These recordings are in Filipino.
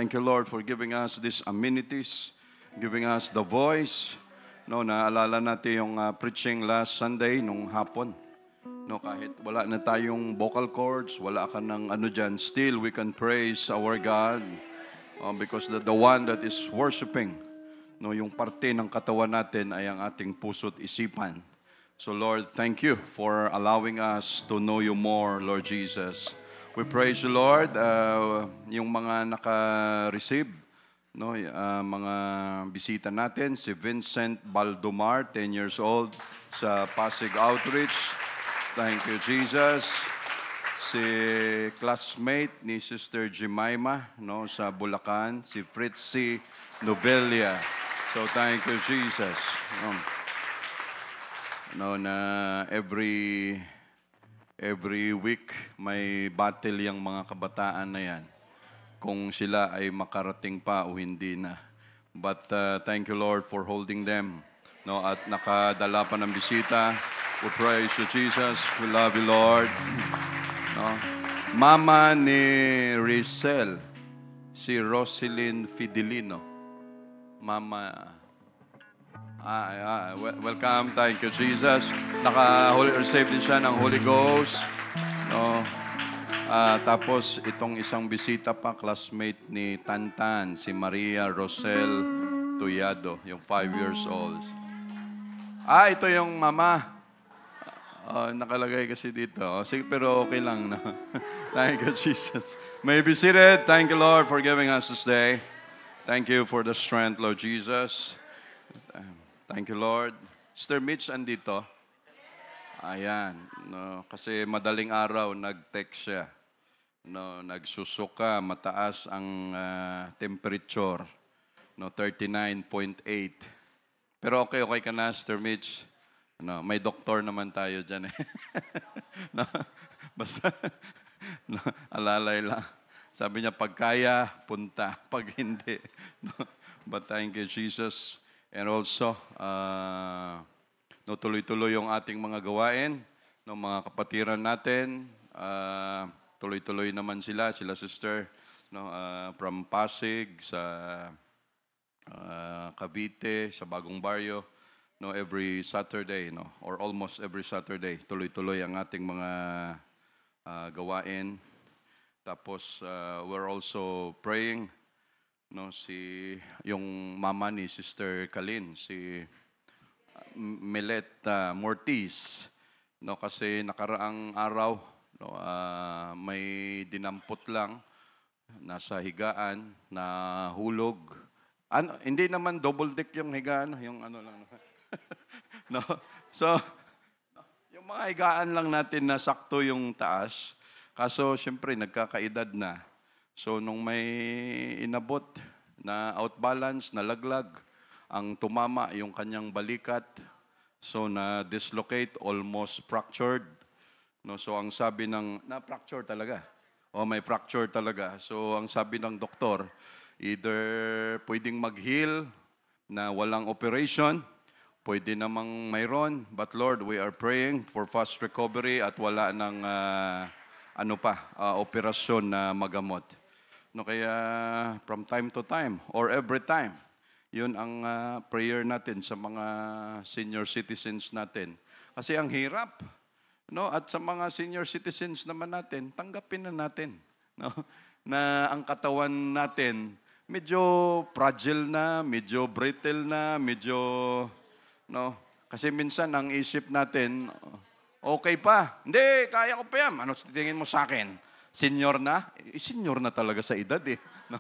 Thank you, Lord, for giving us these amenities, giving us the voice. No, naalala natin yung preaching last Sunday nung hapon. No, kahit wala na tayong vocal cords, wala ka ng ano dyan, still we can praise our God because the one that is worshiping, no, yung parte ng katawan natin ay ang ating puso't isipan. So Lord, thank you for allowing us to know you more, Lord Jesus. We praise you, Lord, yung mga naka-receive, no, mga bisita natin, si Vincent Baldomar, 10 years old, sa Pasig Outreach. Thank you, Jesus. Si classmate ni Sister Jemima, no, sa Bulacan, si Fritzy Novelia. So thank you, Jesus. No, na every week may battle yung mga kabataan na yan kung sila ay makarating pa o hindi na. But thank you, Lord, for holding them. No, at nakadala pa ng bisita. We praise you, Jesus. We love you, Lord. No. Mama ni Rizel, si Roselyn Fidelino. Mama, welcome. Thank you, Jesus. Receive din siya ng Holy Ghost. No. Tapos itong isang bisita pa, classmate ni Tantan, si Maria Rosel Tuyado, yung 5 years old. Ito yung mama. Nakalagay kasi dito. Sige, pero okay lang. No? Thank you, Jesus. May be seated. Thank you, Lord, for giving us this day. Thank you for the strength, Lord Jesus. Thank you, Lord. Sister Mitch, andito? Ayan. No, kasi madaling araw, nag-text siya. No, nagsusuka, mataas ang temperature. No, 39.8. Pero okay ka na, Sister Mitch. No, may doktor naman tayo dyan eh. No, basta, no, alalay lang. Sabi niya, pag kaya, punta. Pag hindi. No, but thank you, Jesus. And also, no, tuloy-tuloy yung ating mga gawain, no, mga kapatiran natin, tuloy-tuloy naman sila sister, no, from Pasig, sa Cavite, sa Bagong Baryo, no, every Saturday, no, or almost every Saturday, tuloy-tuloy ang ating mga gawain. Tapos, we're also praying, no, yung mama ni Sister Kalin, si Milet Mortiz, no, kasi nakaraang araw, no, may dinampot lang nasa higaan na hulog. Hindi naman double deck yung higaan, yung ano lang. No. So, yung mga higaan lang natin na sakto yung taas. Kaso syempre nagkakaedad na. So, nung may inabot na outbalance, nalaglag, ang tumama yung kanyang balikat, so na-dislocate, almost fractured. No, so, ang sabi na-fracture talaga. May fracture talaga. So, ang sabi ng doktor, either pwedeng mag-heal na walang operation, pwede namang mayroon. But Lord, we are praying for fast recovery at wala ng operasyon na magamot. No, kaya from time to time or every time, yun ang prayer natin sa mga senior citizens natin. Kasi ang hirap, no, at sa mga senior citizens naman natin, tanggapin na natin, no, na ang katawan natin medyo fragile na, medyo brittle na, medyo, no, kasi minsan ang isip natin, okay pa. Hindi, kaya ko pa yan. Ano tingin mo sa akin? Senior na? Senior na talaga sa edad eh. No?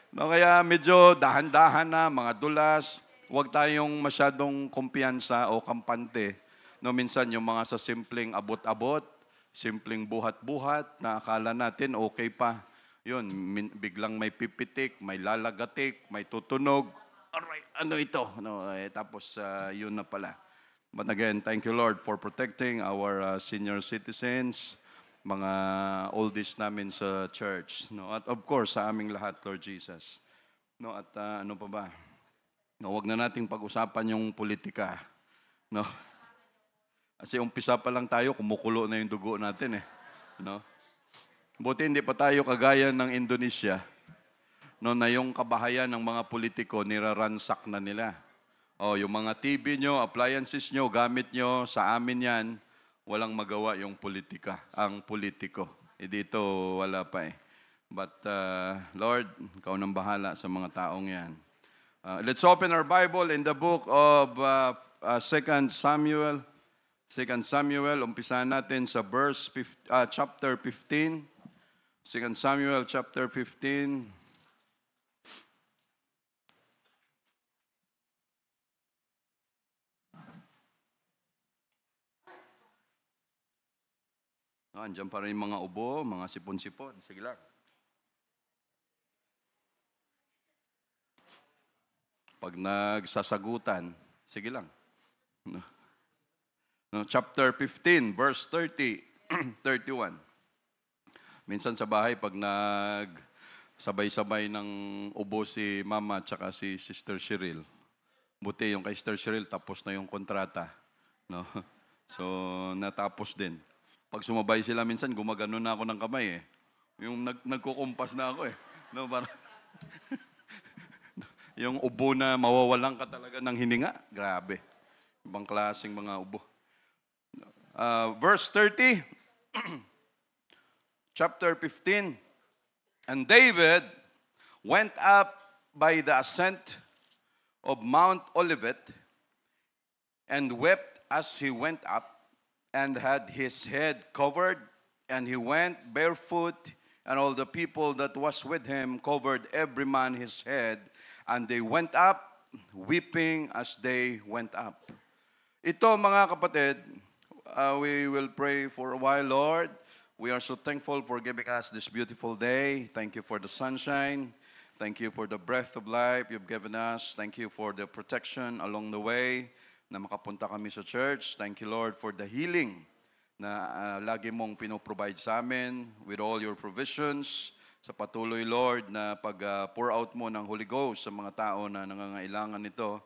No, kaya medyo dahan-dahan na, mga dulas. Huwag tayong masyadong kumpiyansa o kampante. No, minsan yung mga sa simpleng abot-abot, simpleng buhat-buhat, na akala natin okay pa. Yun, biglang may pipitik, may lalagatik, may tutunog. Alright, ano ito? No, tapos yun na pala. But again, thank you, Lord, for protecting our senior citizens, mga oldies namin sa church. No? At of course, sa aming lahat, Lord Jesus. No? At ano pa ba? No, wag na nating pag-usapan yung politika. No? Kasi umpisa pa lang tayo, kumukulo na yung dugo natin eh. No? Buti hindi pa tayo kagaya ng Indonesia, no, na yung kabahayan ng mga politiko, niraransak na nila. O, yung mga TV nyo, appliances nyo, gamit nyo, sa amin yan, walang magawa yung ang politiko. Dito, wala pa eh. But, Lord, ikaw nang bahala sa mga taong yan. Let's open our Bible in the book of 2 Samuel. 2 Samuel, umpisahan natin sa chapter 15. 2 Samuel chapter 15. Andiyan pa rin mga ubo, mga sipon-sipon. Sige lang. Pag nagsasagutan, sige lang. Chapter 15, verse 30, 31. Minsan sa bahay, pag sabay-sabay ng ubo si Mama at si Sister Cheryl, buti yung kay Sister Cheryl, tapos na yung kontrata. No? So, natapos din. Pag sumabay sila minsan, gumagano na ako ng kamay eh. Yung nagkukumpas na ako eh. No, para yung ubo na mawawalan ka talaga ng hininga. Grabe. Ibang klaseng mga ubo. Verse 30, chapter 15. And David went up by the ascent of Mount Olivet and wept as he went up, and had his head covered, and he went barefoot, and all the people that was with him covered every man his head, and they went up, weeping as they went up. Ito mga kapatid, we will pray for a while, Lord. We are so thankful for giving us this beautiful day. Thank you for the sunshine. Thank you for the breath of life you've given us. Thank you for the protection along the way na makapunta kami sa church. Thank you, Lord, for the healing na lagi mong pinoprovide sa amin with all your provisions. Sa patuloy, Lord, na pag-pour out mo ng Holy Ghost sa mga tao na nangangailangan nito.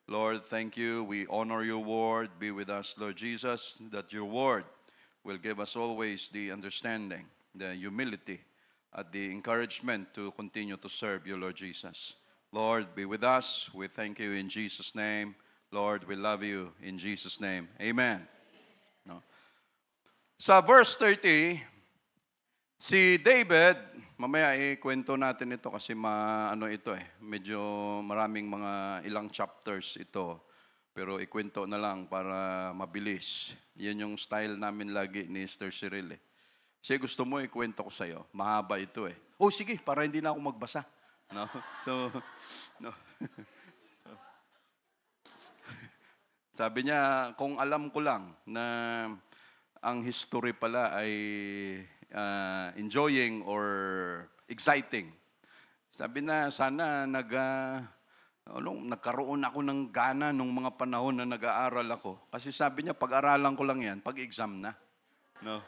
Lord, thank you. We honor your word. Be with us, Lord Jesus, that your word will give us always the understanding, the humility, at the encouragement to continue to serve you, Lord Jesus. Lord, be with us. We thank you in Jesus' name. Lord, we love you in Jesus' name. Amen. No. Sa verse 30, si David, mamaya ikwento natin ito kasi medyo maraming ilang chapters ito. Pero ikwento na lang para mabilis. Yan yung style namin lagi ni Sister Cheryl eh. Kasi gusto mo ikwento ko sa'yo. Mahaba ito eh. Oh, sige, para hindi na ako magbasa. No? So, no. Sabi niya, kung alam ko lang na ang history pala ay enjoying or exciting. Sabi na, sana nagkaroon ako ng gana nung mga panahon na nag-aaral ako. Kasi sabi niya, pag-aralan ko lang yan, pag-exam na. No?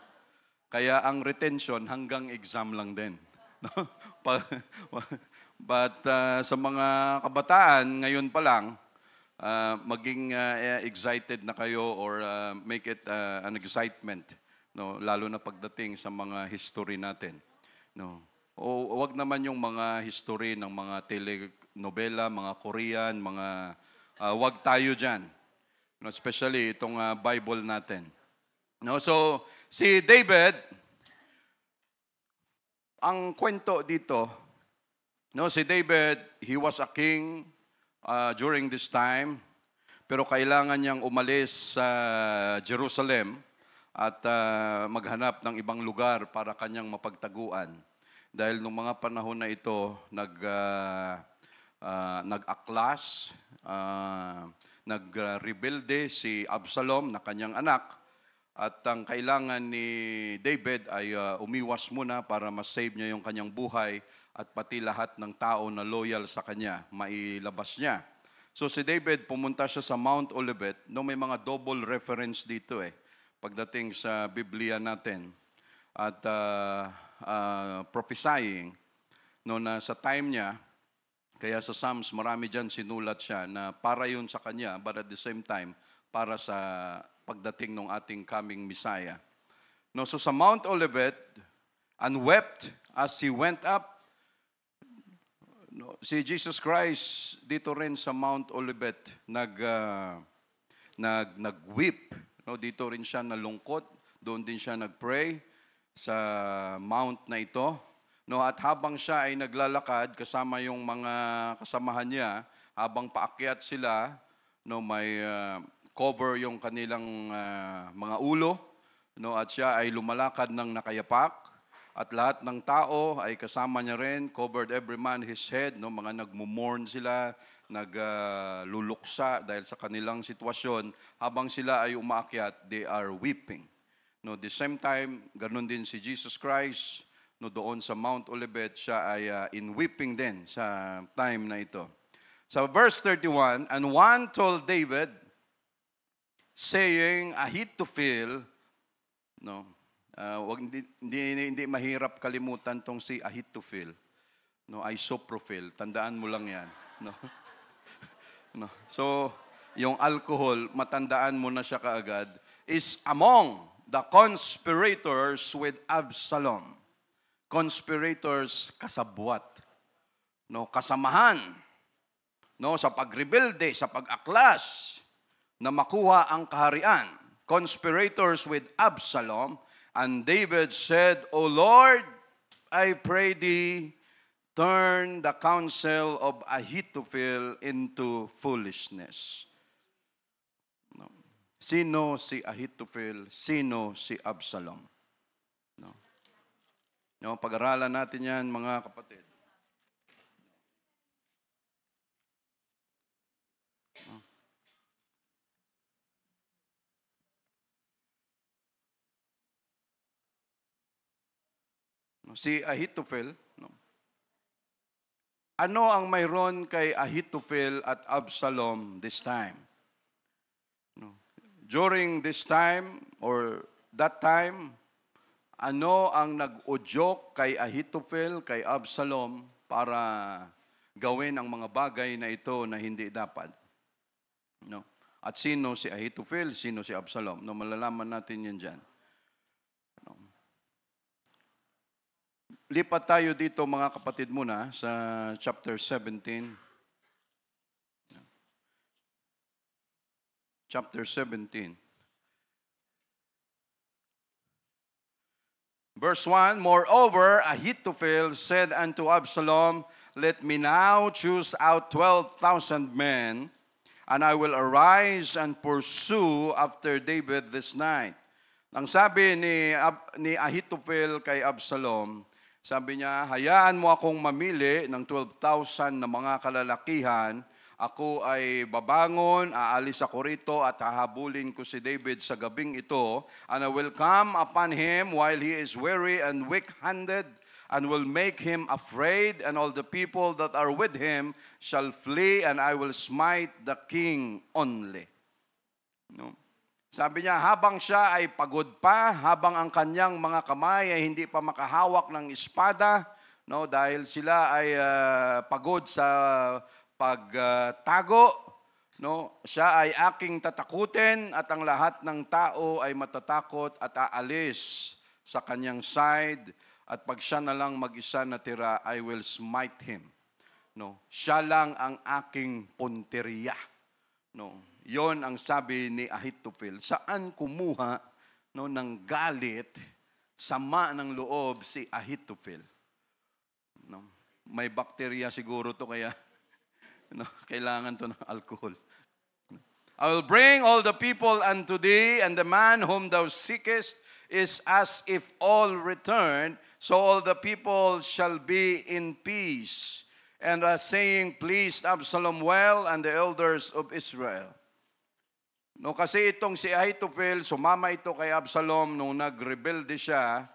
Kaya ang retention hanggang exam lang din. No? But sa mga kabataan, ngayon pa lang, maging excited na kayo or make it an excitement, no, lalo na pagdating sa mga history natin, no. O wag naman yung mga history ng mga telenovela, mga Korean, wag tayo diyan, no, especially itong Bible natin, no. So si David, ang kwento dito, no, si David, he was a king during this time, pero kailangan niyang umalis sa Jerusalem at maghanap ng ibang lugar para kanyang mapagtaguan. Dahil nung mga panahon na ito, nag-aklas, nag-rebelde si Absalom na kanyang anak, at ang kailangan ni David ay umiwas muna para ma-save niya yung kanyang buhay at pati lahat ng tao na loyal sa kanya, mailabas niya. So si David, pumunta siya sa Mount Olivet. No, may mga double reference dito eh, pagdating sa Biblia natin. At prophesying, no, na sa time niya, kaya sa Psalms, marami dyan sinulat siya na para yun sa kanya, but at the same time, para sa pagdating ng ating coming Messiah. No, so sa Mount Olivet, and wept as he went up. No, si Jesus Christ dito rin sa Mount Olivet nag-weep. No, dito rin siya nalungkot, doon din siya nag-pray sa mount na ito. No, at habang siya ay naglalakad kasama yung mga kasamahan niya, habang paakyat sila, no, may cover yung kanilang mga ulo, no, at siya ay lumalakad ng nakayapak. At lahat ng tao ay kasama niya rin, covered every man his head, no, mga nagmumorn sila, nagluluksa dahil sa kanilang sitwasyon. Habang sila ay umaakyat, they are weeping. No, the same time, ganun din si Jesus Christ, no, doon sa Mount Olivet, siya ay in weeping din sa time na ito. So verse 31, and one told David, saying, Ahithophel, no, hindi mahirap kalimutan tong si Ahithophel. No, Isoprophel. Tandaan mo lang yan. No? No. So, yung alcohol, matandaan mo na siya kaagad, is among the conspirators with Absalom. Conspirators, kasabwat. No, kasamahan. No, sa pagrebelde, sa pag-aklas na makuha ang kaharian. Conspirators with Absalom. And David said, O Lord, I pray thee, turn the counsel of Ahithophel into foolishness. No. Sino si Ahithophel? Sino si Absalom? No. No, pag-aralan natin yan, mga kapatid. Si Ahithophel, no? Ano ang mayroon kay Ahithophel at Absalom this time? No? During this time or that time, ano ang nag-udyok kay Ahithophel, kay Absalom para gawin ang mga bagay na ito na hindi dapat? No? At sino si Ahithophel, sino si Absalom? No, malalaman natin yan dyan. Lipat tayo dito mga kapatid muna sa chapter 17. Chapter 17. Verse 1, Moreover, Ahithophel said unto Absalom, Let me now choose out 12,000 men, and I will arise and pursue after David this night. Ang sabi ni Ahithophel kay Absalom, sabi niya, hayaan mo akong mamili ng 12,000 na mga kalalakihan. Ako ay babangon, aalis ako rito at hahabulin ko si David sa gabing ito. And I will come upon him while he is weary and weak-handed, and will make him afraid, and all the people that are with him shall flee, and I will smite the king only. No? Sabi niya, habang siya ay pagod pa, habang ang kanyang mga kamay ay hindi pa makahawak ng espada, no, dahil sila ay pagod sa pagtago, no, siya ay aking tatakutin at ang lahat ng tao ay matatakot at aalis sa kanyang side, at pag siya na lang mag-isa natira, I will smite him. No, siya lang ang aking punteriya. No. Yon ang sabi ni Ahithophel. Saan kumuha, no, ng galit, sama ng loob si Ahithophel? No, may bakterya siguro to kaya no, kailangan to ng alcohol. I will bring all the people unto thee, and the man whom thou seekest is as if all returned, so all the people shall be in peace. And saying, pleased Absalom well, and the elders of Israel. No, kasi itong si Ahithophel, sumama ito kay Absalom nung nagrebelde siya.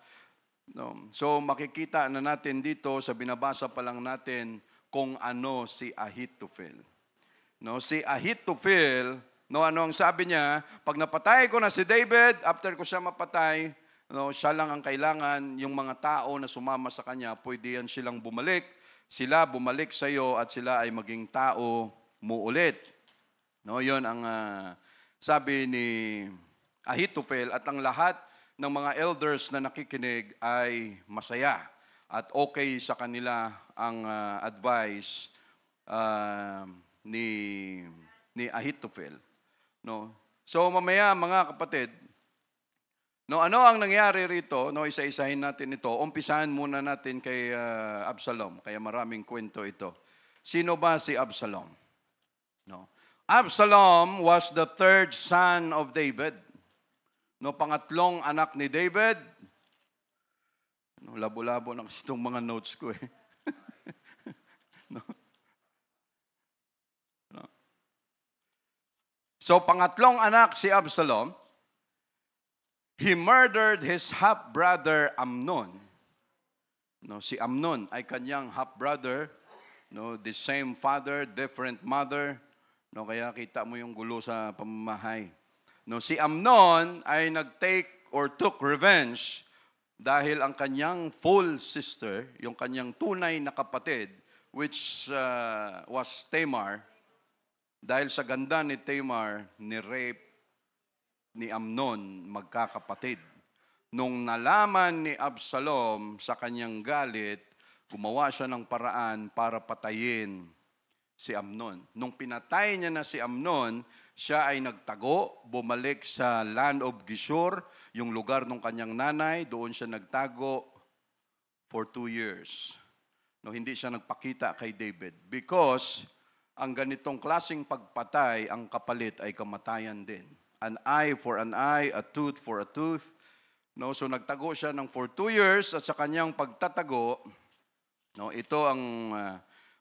No, so makikita na natin dito, sa binabasa pa lang natin, kung ano si Ahithophel. No, si Ahithophel, no, ano ang sabi niya, pag napatay ko na si David, after ko siya mapatay, no, siya lang ang kailangan, yung mga tao na sumama sa kanya, pwede yan silang bumalik. Sila bumalik sa iyo at sila ay maging tao mo ulit. No, yon ang sabi ni Ahithophel, at ang lahat ng mga elders na nakikinig ay masaya at okay sa kanila ang advice ni Ahithophel. No? So mamaya mga kapatid, no, ano ang nangyari rito? No, isa-isahin natin ito. Umpisahan muna natin kay Absalom. Kaya maraming kwento ito. Sino ba si Absalom? No. Absalom was the third son of David. No, pangatlong anak ni David. No, labo-labo na kasi itong mga notes ko eh. No. No. So, pangatlong anak si Absalom. He murdered his half-brother Amnon. No, si Amnon ay kanyang half-brother. No, the same father, different mother. No, kaya kita mo yung gulo sa pamamahay. No, si Amnon ay nag-take or took revenge dahil ang kanyang full sister, yung kanyang tunay na kapatid, which was Tamar, dahil sa ganda ni Tamar, ni-rape ni Amnon magkakapatid. Nung nalaman ni Absalom sa kanyang galit, gumawa siya ng paraan para patayin si Amnon. Nung pinatay niya na si Amnon, siya ay nagtago, bumalik sa land of Geshur, yung lugar ng kanyang nanay, doon siya nagtago for 2 years. No, hindi siya nagpakita kay David because ang ganitong klaseng pagpatay, ang kapalit ay kamatayan din. An eye for an eye, a tooth for a tooth. No, so nagtago siya ng for 2 years at sa kanyang pagtatago, no, ito ang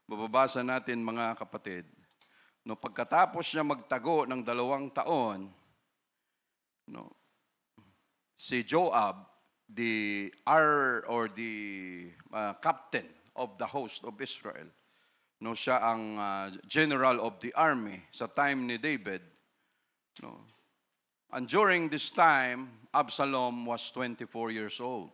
bababasa natin mga kapatid. No, pagkatapos niya magtago ng 2 taon, no, si Joab, the captain of the host of Israel, no, siya ang general of the army sa time ni David. No, and during this time, Absalom was 24 years old.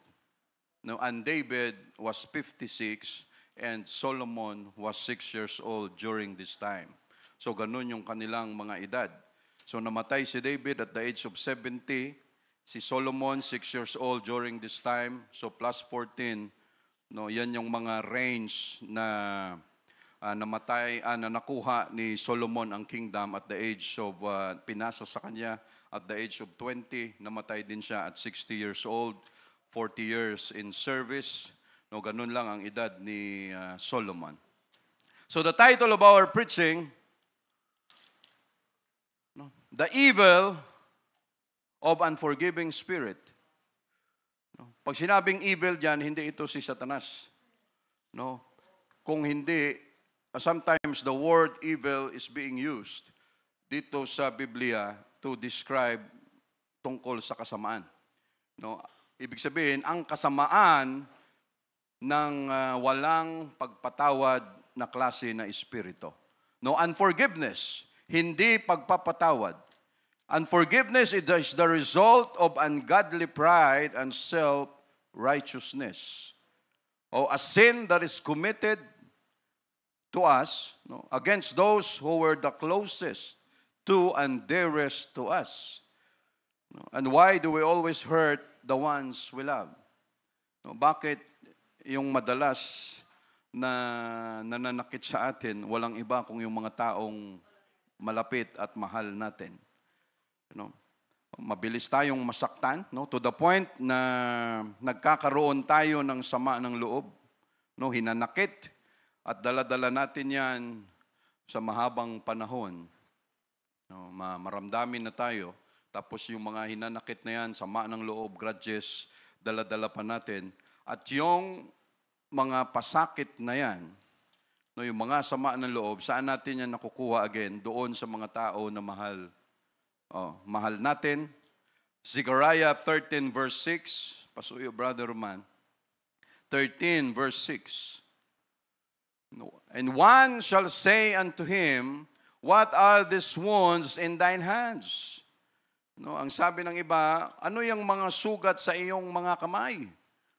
No, and David was 56 and Solomon was 6 years old during this time. So ganun yung kanilang mga edad. So namatay si David at the age of 70, si Solomon 6 years old during this time. So plus 14, no, yan yung mga range na na nakuha ni Solomon ang kingdom at the age of, pinasa sa kanya at the age of 20, namatay din siya at 60 years old, 40 years in service. No, ganun lang ang edad ni Solomon. So the title of our preaching, no, The Evil of Unforgiving Spirit. No, pag sinabing evil dyan, hindi ito si Satanas. No, kung hindi, sometimes the word evil is being used dito sa Biblia to describe tungkol sa kasamaan. No, ibig sabihin, ang kasamaan ng walang pagpatawad na klase na espiritu. No, unforgiveness, hindi pagpapatawad. Unforgiveness is the result of ungodly pride and self-righteousness. O a sin that is committed to us, no, against those who were the closest to and dearest to us. No, and why do we always hurt the ones we love? No, bakit yung madalas na nananakit sa atin, walang iba kung yung mga taong malapit at mahal natin? You know, mabilis tayong masaktan, no, to the point na nagkakaroon tayo ng sama ng loob, no, hinanakit at dala-dala natin yan sa mahabang panahon. No, maramdamin na tayo, tapos yung mga hinanakit na yan, sama ng loob, grudges, dala-dala pa natin. At yung mga pasakit na yan, no, yung mga sama ng loob, saan natin yan nakukuha again? Doon sa mga tao na mahal. Mahal natin. Zechariah 13 verse 6. Pasuyo, Brother Roman. 13 verse 6. No. And one shall say unto him, what are these wounds in thine hands? No, ang sabi ng iba, ano yung mga sugat sa iyong mga kamay?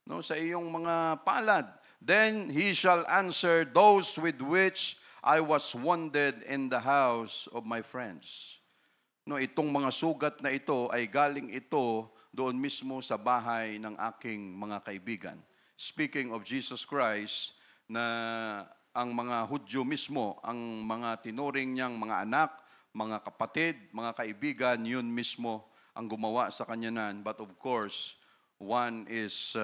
No, sa iyong mga palad. Then he shall answer, those with which I was wounded in the house of my friends. No, itong mga sugat na ito ay galing ito doon mismo sa bahay ng aking mga kaibigan. Speaking of Jesus Christ, na ang mga Hudyo mismo, ang mga tinuring niyang mga anak, mga kapatid, mga kaibigan, yun mismo ang gumawa sa kanya nan. But of course, one is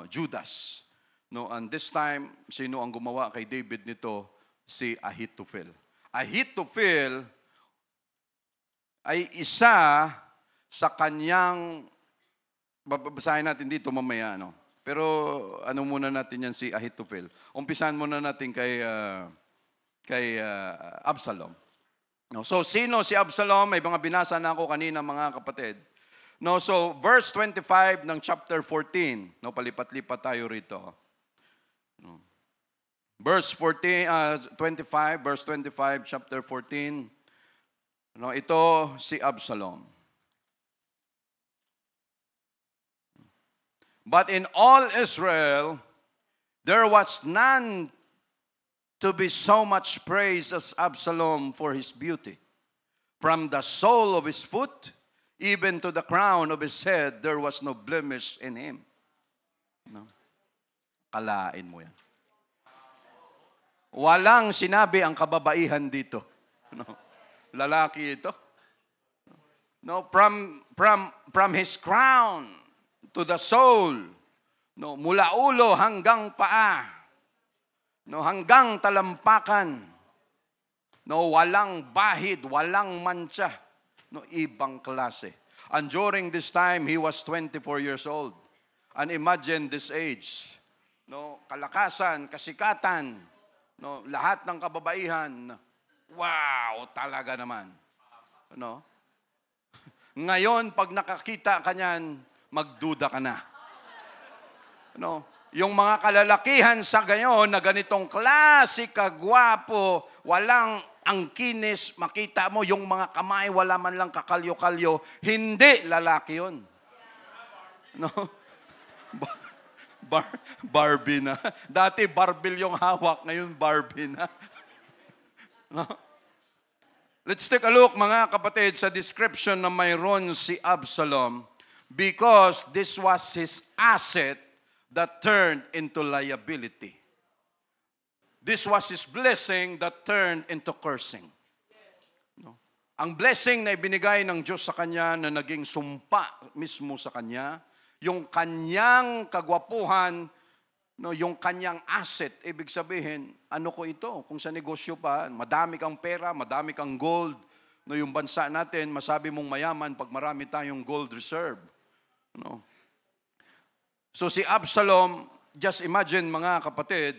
Judas. No, and this time, sino ang gumawa kay David nito? Si Ahithophel. Ahithophel ay isa sa kanyang, babasahin natin dito mamaya, no? Pero ano muna natin yan si Ahithophel. Umpisan muna natin kay Absalom. No? So, sino si Absalom? May mga binasa na ako kanina, mga kapatid. No, so, verse 25 ng chapter 14. No, palipat-lipat tayo rito. No. Verse 25, chapter 14. No, ito si Absalom. But in all Israel, there was none to be so much praised as Absalom for his beauty. From the sole of his foot, even to the crown of his head, there was no blemish in him. No? Kalain mo yan. Walang sinabi ang kababaihan dito. No? Lalaki ito. No, from his crown to the sole, no, mula ulo hanggang paa, no, hanggang talampakan, no, walang bahid, walang mancha, no, ibang klase. And during this time, he was 24 years old. And imagine this age, no, kalakasan, kasikatan, no, lahat ng kababaihan. Wow, talaga naman. No? Ngayon, pag nakakita ka niyan, magduda ka na. No? Yung mga kalalakihan sa gayon na ganitong klase kagwapo, walang angkinis, makita mo yung mga kamay, wala man lang kakalyo-kalyo, hindi lalaki yun. No? Barbie na. Dati Barbie yung hawak, ngayon Barbie na. No? Let's take a look, mga kapatid, sa description na mayroon si Absalom, because this was his asset that turned into liability. This was his blessing that turned into cursing. No? Ang blessing na ibinigay ng Diyos sa kanya na naging sumpa mismo sa kanya, yung kanyang kagwapuhan, no, yung kanyang asset, ibig sabihin, ano ko ito? Kung sa negosyo pa, madami kang pera, madami kang gold. No, yung bansa natin, masabi mong mayaman pag marami tayong gold reserve. No? So si Absalom, just imagine mga kapatid,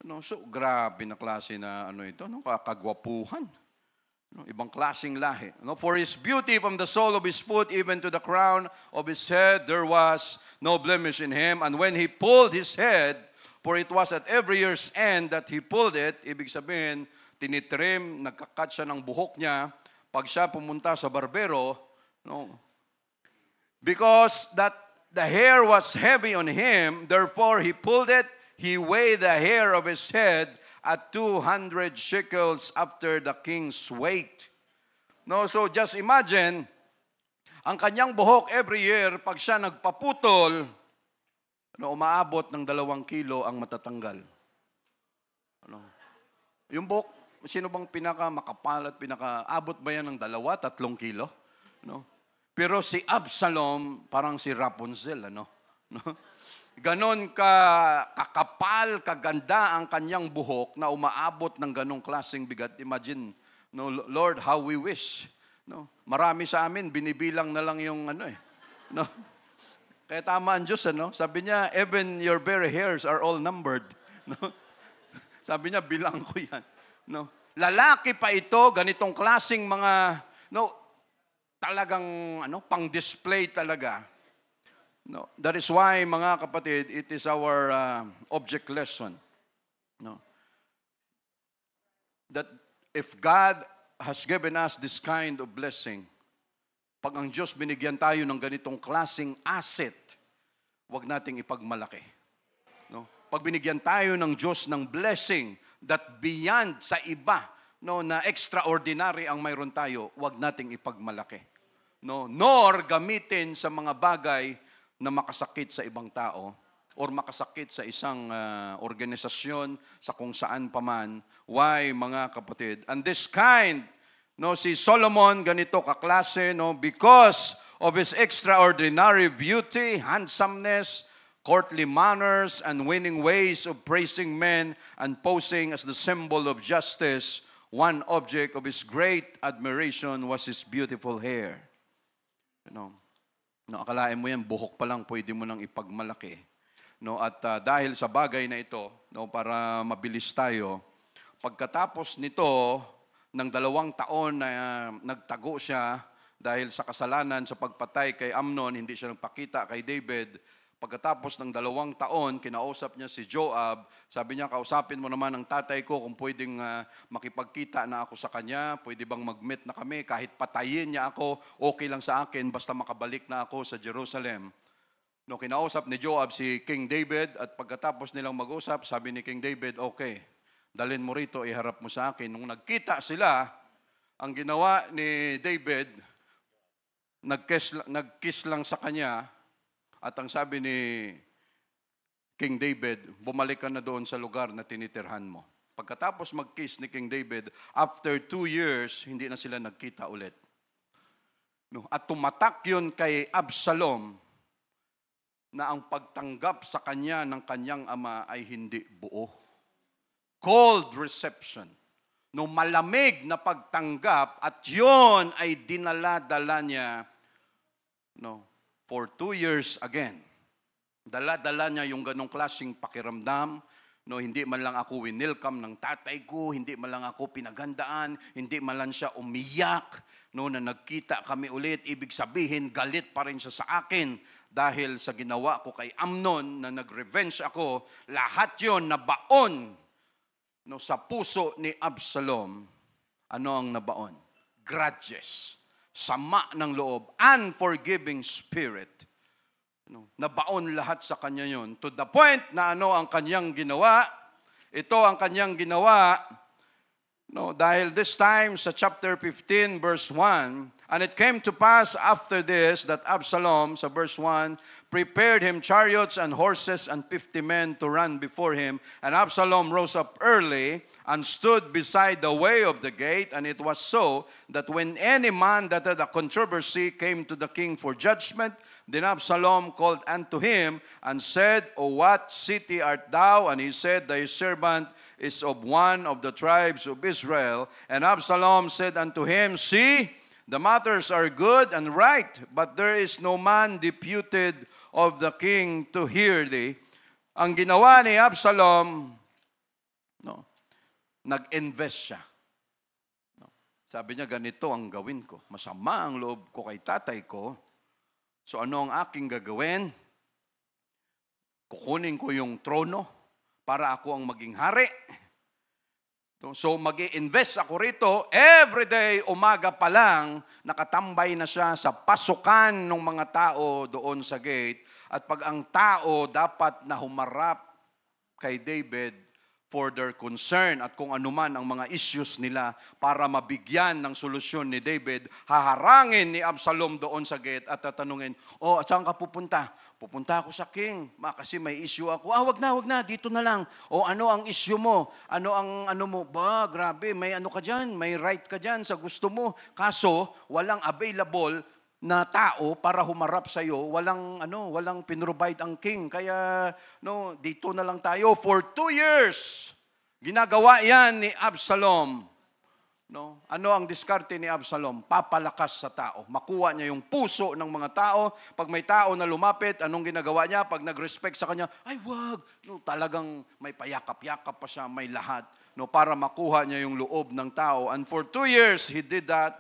no, so grabe na klase na ano ito, no, kagwapuhan. No, ibang klaseng lahi. No, for his beauty from the sole of his foot even to the crown of his head, there was no blemish in him. And when he pulled his head, for it was at every year's end that he pulled it, ibig sabihin, tinitrim, nagkakat siya ng buhok niya, pag siya pumunta sa barbero, no, because that the hair was heavy on him, therefore he pulled it, he weighed the hair of his head at 200 shekels after the king's weight. No, so just imagine, ang kanyang buhok every year, pag siya nagpaputol, no, umaabot ng 2 kilo ang matatanggal. Ano? Yung buhok, sino bang pinaka-makapal at pinaka-abot ba yan ng 2-3 kilo? No? Pero si Absalom, parang si Rapunzel, ano? No? Ganon kakapal, kaganda ang kanyang buhok na umaabot ng ganong klaseng bigat. Imagine, no, Lord, how we wish. No? Marami sa amin, binibilang na lang yung ano eh. No? Kaya tama ang Diyos, ano? Sabi niya, even your very hairs are all numbered. No? Sabi niya, bilang ko yan. No? Lalaki pa ito, ganitong klaseng mga, no, talagang ano, pang-display talaga. No, that is why, mga kapatid, it is our object lesson. No, that if God has given us this kind of blessing, pag ang Diyos binigyan tayo ng ganitong klaseng asset, wag nating ipagmalaki. No, pag binigyan tayo ng Diyos ng blessing that beyond sa iba, no, na extraordinary ang mayroon tayo, wag nating ipagmalaki. No, nor gamitin sa mga bagay na makasakit sa ibang tao or makasakit sa isang organisasyon sa kung saan paman. Why, mga kapatid? And this kind, no, si Solomon ganito kaklase, no, because of his extraordinary beauty, handsomeness, courtly manners, and winning ways of praising men and posing as the symbol of justice, one object of his great admiration was his beautiful hair. You know, no, akalain mo yan, buhok pa lang, pwede mo nang ipagmalaki. No, at dahil sa bagay na ito, no, para mabilis tayo, pagkatapos nito, ng 2 taon na nagtago siya dahil sa kasalanan sa pagpatay kay Amnon, hindi siya nagpakita kay David. Pagkatapos ng 2 taon, kinausap niya si Joab. Sabi niya, kausapin mo naman ang tatay ko kung pwedeng makipagkita na ako sa kanya. Pwede bang mag-meet na kami? Kahit patayin niya ako, okay lang sa akin, basta makabalik na ako sa Jerusalem. No, kinausap ni Joab si King David at pagkatapos nilang mag-usap, sabi ni King David, okay, dalhin mo rito, iharap mo sa akin. Nung nagkita sila, ang ginawa ni David, nag-kiss lang sa kanya at ang sabi ni King David, bumalik ka na doon sa lugar na tinitirhan mo. Pagkatapos mag-kiss ni King David, after 2 years, hindi na sila nagkita ulit. No, at tumatak yun kay Absalom, na ang pagtanggap sa kanya ng kanyang ama ay hindi buo. Cold reception. No, malamig na pagtanggap at yon ay dinala-dala niya, no, for 2 years again. Dala-dala niya yung ganong klaseng pakiramdam. No, hindi man lang ako winelcome ng tatay ko, hindi man lang ako pinaghandaan, hindi man lang siya umiyak. No, na nagkita kami ulit, ibig sabihin galit pa rin siya sa akin. Dahil sa ginawa ko kay Amnon na nag-revenge ako, lahat yon nabaon, no, sa puso ni Absalom. Ano ang nabaon? Grudges, sama ng loob, unforgiving spirit. No, nabaon lahat sa kanya yon. To the point na ano ang kanyang ginawa? Ito ang kanyang ginawa. No, dahil this time sa chapter 15 verse 1, and it came to pass after this that Absalom, sa verse 1, prepared him chariots and horses and 50 men to run before him. And Absalom rose up early and stood beside the way of the gate. And it was so that when any man that had a controversy came to the king for judgment, then Absalom called unto him and said, O what city art thou? And he said, Thy servant is of one of the tribes of Israel. And Absalom said unto him, See, the matters are good and right, but there is no man deputed of the king to hear thee. Ang ginawa ni Absalom, no, nag-invest siya. No. Sabi niya, ganito ang gawin ko. Masama ang loob ko kay tatay ko. So ano ang aking gagawin? Kukunin ko yung trono para ako ang maging hari. So mag-i-invest ako rito. Every day, umaga pa lang, nakatambay na siya sa pasukan ng mga tao doon sa gate. At pag ang tao dapat na humarap kay David for their concern at kung anuman ang mga issues nila para mabigyan ng solusyon ni David, haharangin ni Absalom doon sa gate at tatanungin, oh, saan ka pupunta? Pupunta ako sa king, kasi may issue ako. Wag na, dito na lang. O ano ang issue mo? Ano mo? Ba, grabe, may ano ka dyan, may right ka dyan sa gusto mo. Kaso, walang available na tao para humarap sa iyo, walang pinrovide ang king. Kaya no, dito na lang tayo for 2 years. Ginagawa 'yan ni Absalom. No? Ano ang diskarte ni Absalom? Papalakas sa tao. Makuha niya yung puso ng mga tao. Pag may tao na lumapit, anong ginagawa niya? Pag nag-respect sa kanya, ay wag. No, talagang may payakap-yakap pa siya, may lahat. No, para makuha niya yung loob ng tao. And for 2 years, he did that.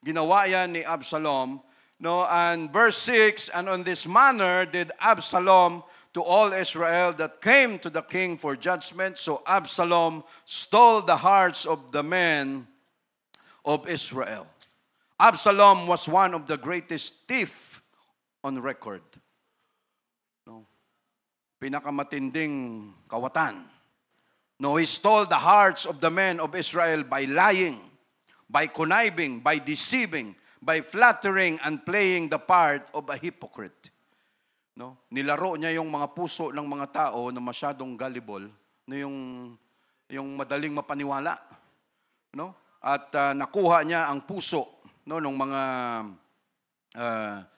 Ginawa yan ni Absalom. No, and verse 6, and on this manner did Absalom to all Israel that came to the king for judgment. So Absalom stole the hearts of the men of Israel. Absalom was one of the greatest thief on record. No, pinakamatinding kawatan. No, he stole the hearts of the men of Israel by lying, by conniving, by deceiving, by flattering and playing the part of a hypocrite. No? Nilaro niya yung mga puso ng mga tao na masyadong gullible, no, yung madaling mapaniwala. No? At nakuha niya ang puso, no, ng mga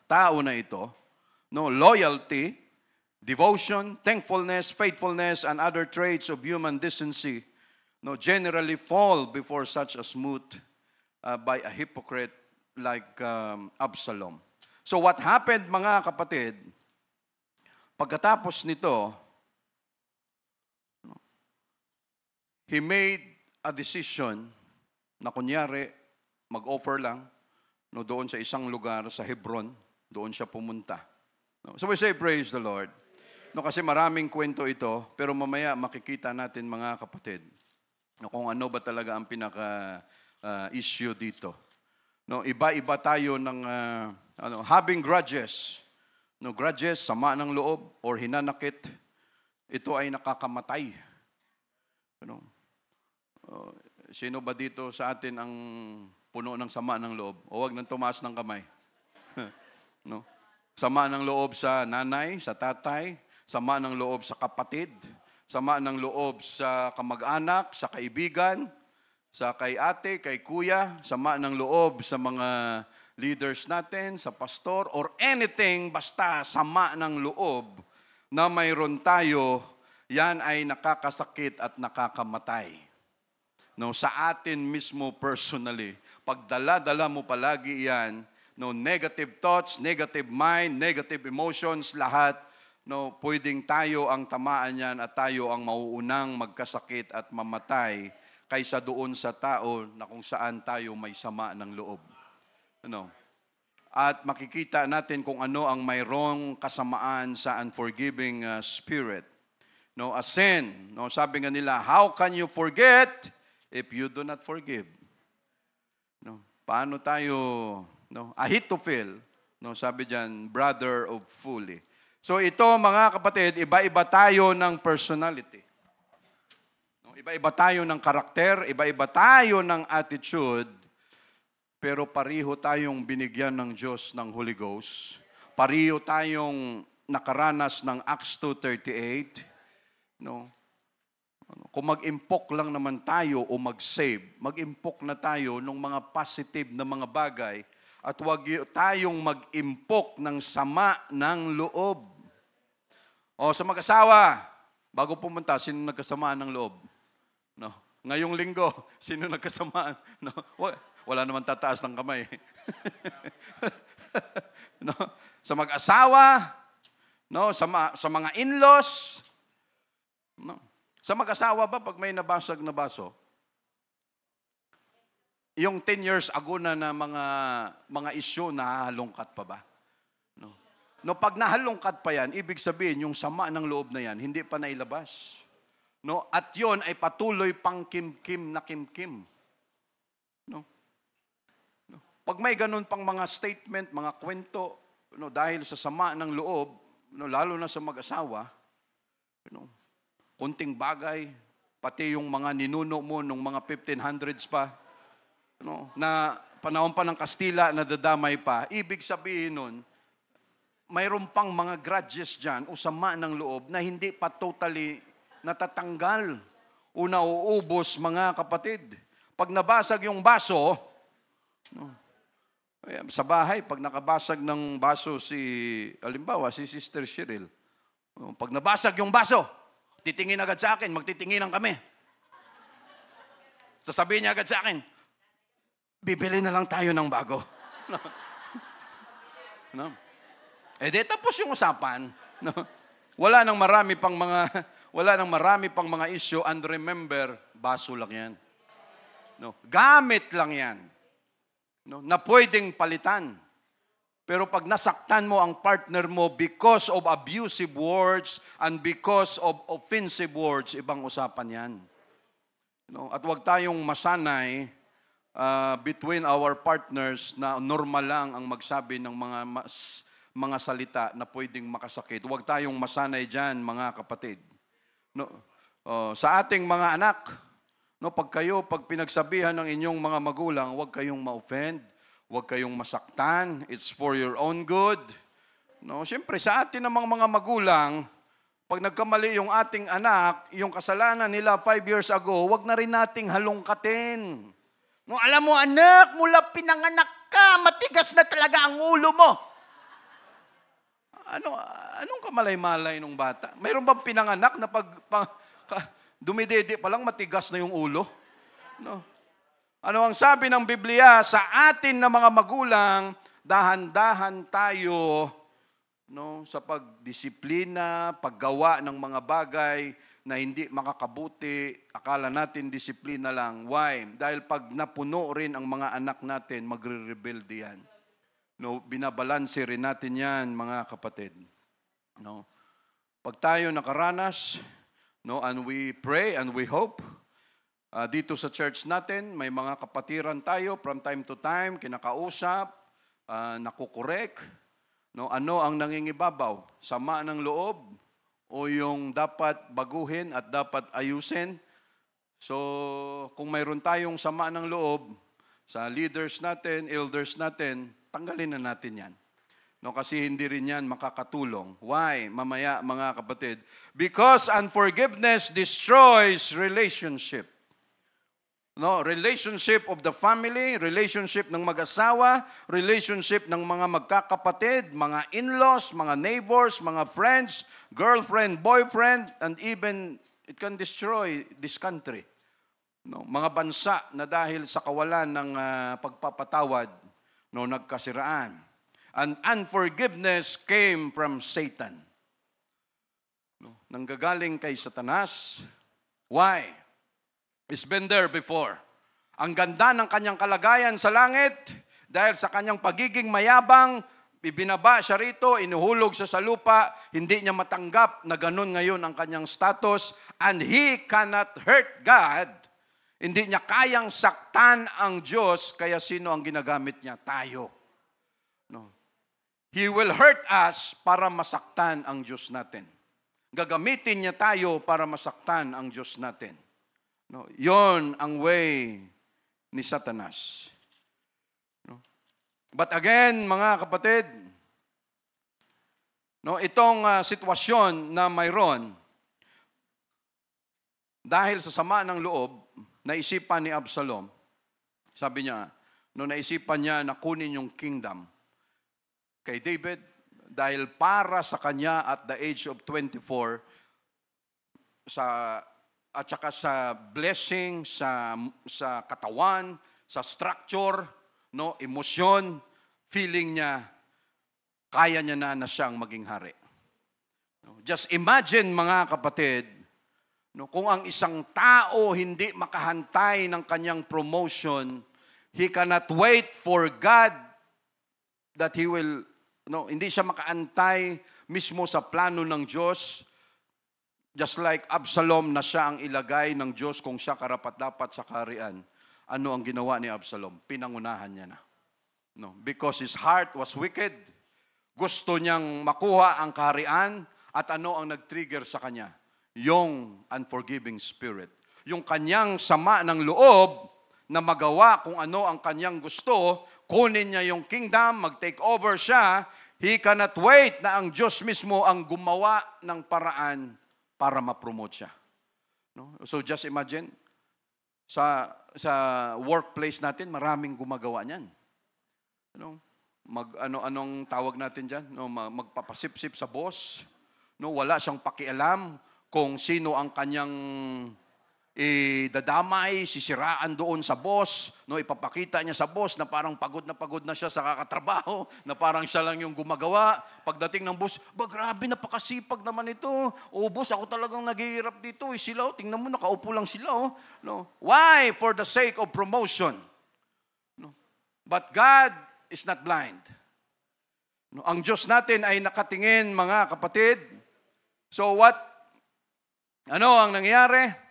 tao na ito, no, loyalty, devotion, thankfulness, faithfulness, and other traits of human decency, no, generally fall before such a smooth by a hypocrite like Absalom. So what happened, mga kapatid, pagkatapos nito, he made a decision na kunyari, mag-offer lang, no, doon sa isang lugar, sa Hebron, doon siya pumunta. No? So we say, praise the Lord. No, kasi maraming kwento ito, pero mamaya makikita natin, mga kapatid, no, kung ano ba talaga ang pinaka-issue dito. No, iba-iba tayo ng having grudges. No, grudges, sama ng loob, or hinanakit, ito ay nakakamatay. No? Sino ba dito sa atin ang puno ng sama ng loob? O wag nang tumaas ng kamay. No? Sama ng loob sa nanay, sa tatay, sama ng loob sa kapatid, sama ng loob sa kamag-anak, sa kaibigan, sa kay ate, kay kuya, sama ng loob sa mga leaders natin, sa pastor, or anything, basta sama ng loob na mayroon tayo, yan ay nakakasakit at nakakamatay. No, sa atin mismo personally, pagdala-dala mo palagi yan, no, negative thoughts, negative mind, negative emotions, lahat, no, pwedeng tayo ang tamaan yan at tayo ang mauunang magkasakit at mamatay kaysa doon sa tao na kung saan tayo may sama ng loob. Ano? At makikita natin kung ano ang mayroong kasamaan sa unforgiving spirit. No, a sin. No, sabi nga nila, how can you forget if you do not forgive? No, paano tayo, no, Ahithophel, no, sabi diyan, brother of folly. So ito, mga kapatid, iba-iba tayo ng personality. No, iba-iba tayo ng karakter, iba-iba tayo ng attitude, pero pareho tayong binigyan ng Diyos ng Holy Ghost. Pareho tayong nakaranas ng Acts 2:38. No? Kung mag-impok lang naman tayo o mag-save, mag-impok na tayo ng mga positive na mga bagay at huwag tayong mag-impok ng sama ng loob. O sa mag-asawa, bago pumunta, sino nagkasamaan ng loob? No. Ngayong linggo, sino nagkasamaan? No. Wala naman tataas ng kamay. No. Sa mag-asawa, no, sa mga in-laws, no. Sa mag-asawa ba, pag may nabasag na baso, yung 10 years ago na mga issue, nahalungkat pa ba? No. No, pag nahalungkat pa yan, ibig sabihin, yung sama ng loob na yan, hindi pa nailabas. No, at yon ay patuloy pang kim-kim na kim-kim. No. No. Pag may ganun pang mga statement, mga kwento, no, dahil sa sama ng loob, no, lalo na sa mag-asawa, no, kunting bagay, pati yung mga ninuno mo nung mga 1500s pa, no, na panahon pa ng Kastila na dadamay pa, ibig sabihin nun, mayroon pang mga grudges dyan o sama ng loob na hindi pa totally natatanggal o nauubos, mga kapatid. Pag nabasag yung baso, no, sa bahay, pag nakabasag ng baso halimbawa, si Sister Cheryl, no, pag nabasag yung baso, titingin agad sa akin, magtitinginan kami. Sasabihin niya agad sa akin, bibili na lang tayo ng bago. No? No? Eh di tapos yung usapan. No? Wala nang marami pang mga issue, and remember, baso lang yan. No? Gamit lang yan. No? Na pwedeng palitan. Pero pag nasaktan mo ang partner mo because of abusive words and because of offensive words, ibang usapan yan. No? At huwag tayong masanay between our partners na normal lang ang magsabi ng mga salita na pwedeng makasakit. Huwag tayong masanay dyan, mga kapatid. No? Sa ating mga anak, no, pag pinagsabihan ng inyong mga magulang, huwag kayong ma-offend, huwag kayong masaktan, it's for your own good. No, siyempre sa atin namang mga magulang, pag nagkamali yung ating anak, yung kasalanan nila 5 years ago, huwag na rin nating halongkatin. No, alam mo anak, mula pinanganak ka, matigas na talaga ang ulo mo. Anong kamalay-malay nung bata? Mayroon bang pinanganak na dumidede pa lang matigas na yung ulo? No. Ano ang sabi ng Biblia sa atin na mga magulang, dahan-dahan tayo, no, sa pagdisiplina, paggawa ng mga bagay na hindi makakabuti. Akala natin disiplina lang. Why? Dahil pag napuno rin ang mga anak natin, magre-rebelde yan. No, binabalanse rin natin yan, mga kapatid. No. Pag tayo nakaranas, no, and we pray and we hope, dito sa church natin, may mga kapatiran tayo from time to time, kinakausap, nakukorek, no, ano ang nangingibabaw? Sama ng loob o yung dapat baguhin at dapat ayusin? So, kung mayroon tayong sama ng loob sa leaders natin, elders natin, tanggalin na natin yan. No, kasi hindi rin yan makakatulong. Why? Mamaya, mga kapatid. Because unforgiveness destroys relationship. No, relationship of the family, relationship ng mag-asawa, relationship ng mga magkakapatid, mga in-laws, mga neighbors, mga friends, girlfriend, boyfriend, and even it can destroy this country. No, mga bansa na dahil sa kawalan ng pagpapatawad, no, nagkasiraan. And unforgiveness came from Satan. No, nanggagaling kay Satanas. Why? It's been there before. Ang ganda ng kanyang kalagayan sa langit, dahil sa kanyang pagiging mayabang, ibinaba siya rito, inuhulog siya sa lupa, hindi niya matanggap na ganun ngayon ang kanyang status, and he cannot hurt God. Hindi niya kayang saktan ang Diyos, kaya sino ang ginagamit niya? Tayo. No. He will hurt us para masaktan ang Diyos natin. Gagamitin niya tayo para masaktan ang Diyos natin. No. Yon ang way ni Satanas. No. But again, mga kapatid, no, itong sitwasyon na mayroon, dahil sa sama ng loob, naisipan ni Absalom, sabi niya, no, naisipan niya na kunin yung kingdom kay David dahil para sa kanya at the age of 24 at saka sa blessing, sa katawan, sa structure, no, emosyon, feeling niya, kaya niya na siyang maging hari. No, just imagine, mga kapatid, no, kung ang isang tao hindi makahantay ng kanyang promotion, he cannot wait for God that he will, no, hindi siya makaantay mismo sa plano ng Diyos. Just like Absalom na siya ang ilagay ng Diyos kung siya karapat-dapat sa kaharian. Ano ang ginawa ni Absalom? Pinangunahan niya na. No, because his heart was wicked. Gusto niyang makuha ang kaharian at ano ang nag-trigger sa kanya? Yung unforgiving spirit. Yung kanyang sama ng loob na magawa kung ano ang kanyang gusto, kunin niya yung kingdom, mag-take over siya, he cannot wait na ang Diyos mismo ang gumawa ng paraan para ma-promote siya. No? So just imagine, sa workplace natin, maraming gumagawa niyan. Ano? Anong tawag natin diyan? No, magpapasip-sip sa boss. No, wala siyang pakialam kung sino ang kanyang dadamay, sisiraan doon sa boss, no, ipapakita niya sa boss na parang pagod na siya sa kakatrabaho, na parang siya lang yung gumagawa. Pagdating ng boss, grabe, napakasipag naman ito. Boss, ako talagang naghihirap dito. Sila, tingnan mo, nakaupo lang sila. No? Why? For the sake of promotion. No? But God is not blind. No? Ang Diyos natin ay nakatingin, mga kapatid. So ano ang nangyari?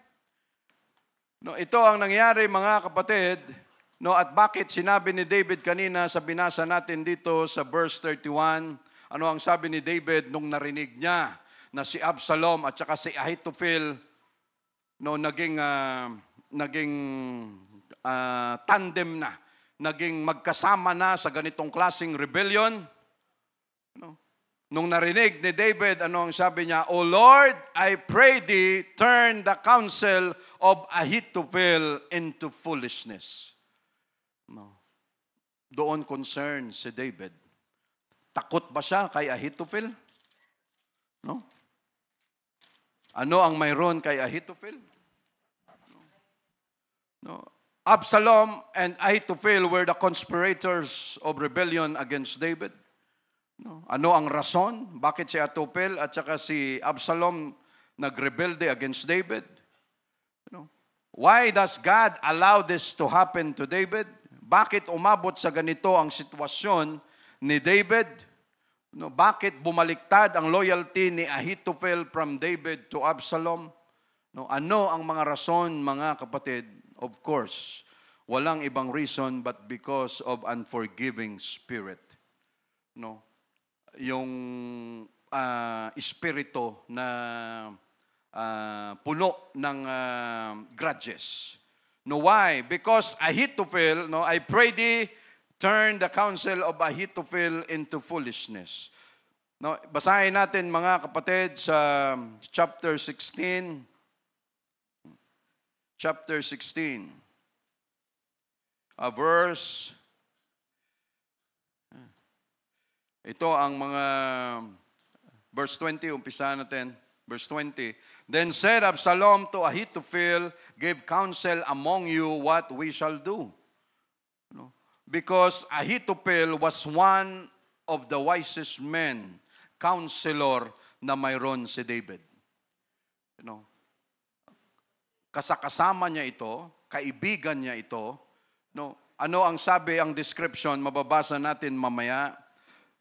No, ito ang nangyari, mga kapatid. No, at bakit sinabi ni David kanina sa binasa natin dito sa verse 31, ano ang sabi ni David nung narinig niya na si Absalom at saka si Ahithophel no, naging tandem na, naging magkasama na sa ganitong klaseng rebellion. No? Nung narinig ni David, ano ang sabi niya? O Lord, I pray thee, turn the counsel of Ahithophel into foolishness. No. Doon concern si David. Takot ba siya kay Ahithophel? No? Ano ang mayroon kay Ahithophel? No. Absalom and Ahithophel were the conspirators of rebellion against David. No. Ano ang rason? Bakit si Ahithophel at saka si Absalom nagrebelde against David? No. Why does God allow this to happen to David? Bakit umabot sa ganito ang sitwasyon ni David? No, bakit bumaliktad ang loyalty ni Ahithophel from David to Absalom? No, ano ang mga rason, mga kapatid? Of course, walang ibang reason but because of unforgiving spirit. No, yung espiritu na puno ng grudges. No, why? Because Ahithophel, no, I pray thee, turn the counsel of Ahithophel into foolishness. No, basahin natin mga kapatid sa chapter 16. Chapter 16. Verse. Ito ang mga verse 20, umpisa natin. Verse 20. Then said Absalom to Ahithophel, give counsel among you what we shall do. No? Because Ahithophel was one of the wisest men, counselor na mayroon si David. You know, kasakasama niya ito, kaibigan niya ito. No, ano ang sabi, ang description, mababasa natin mamaya.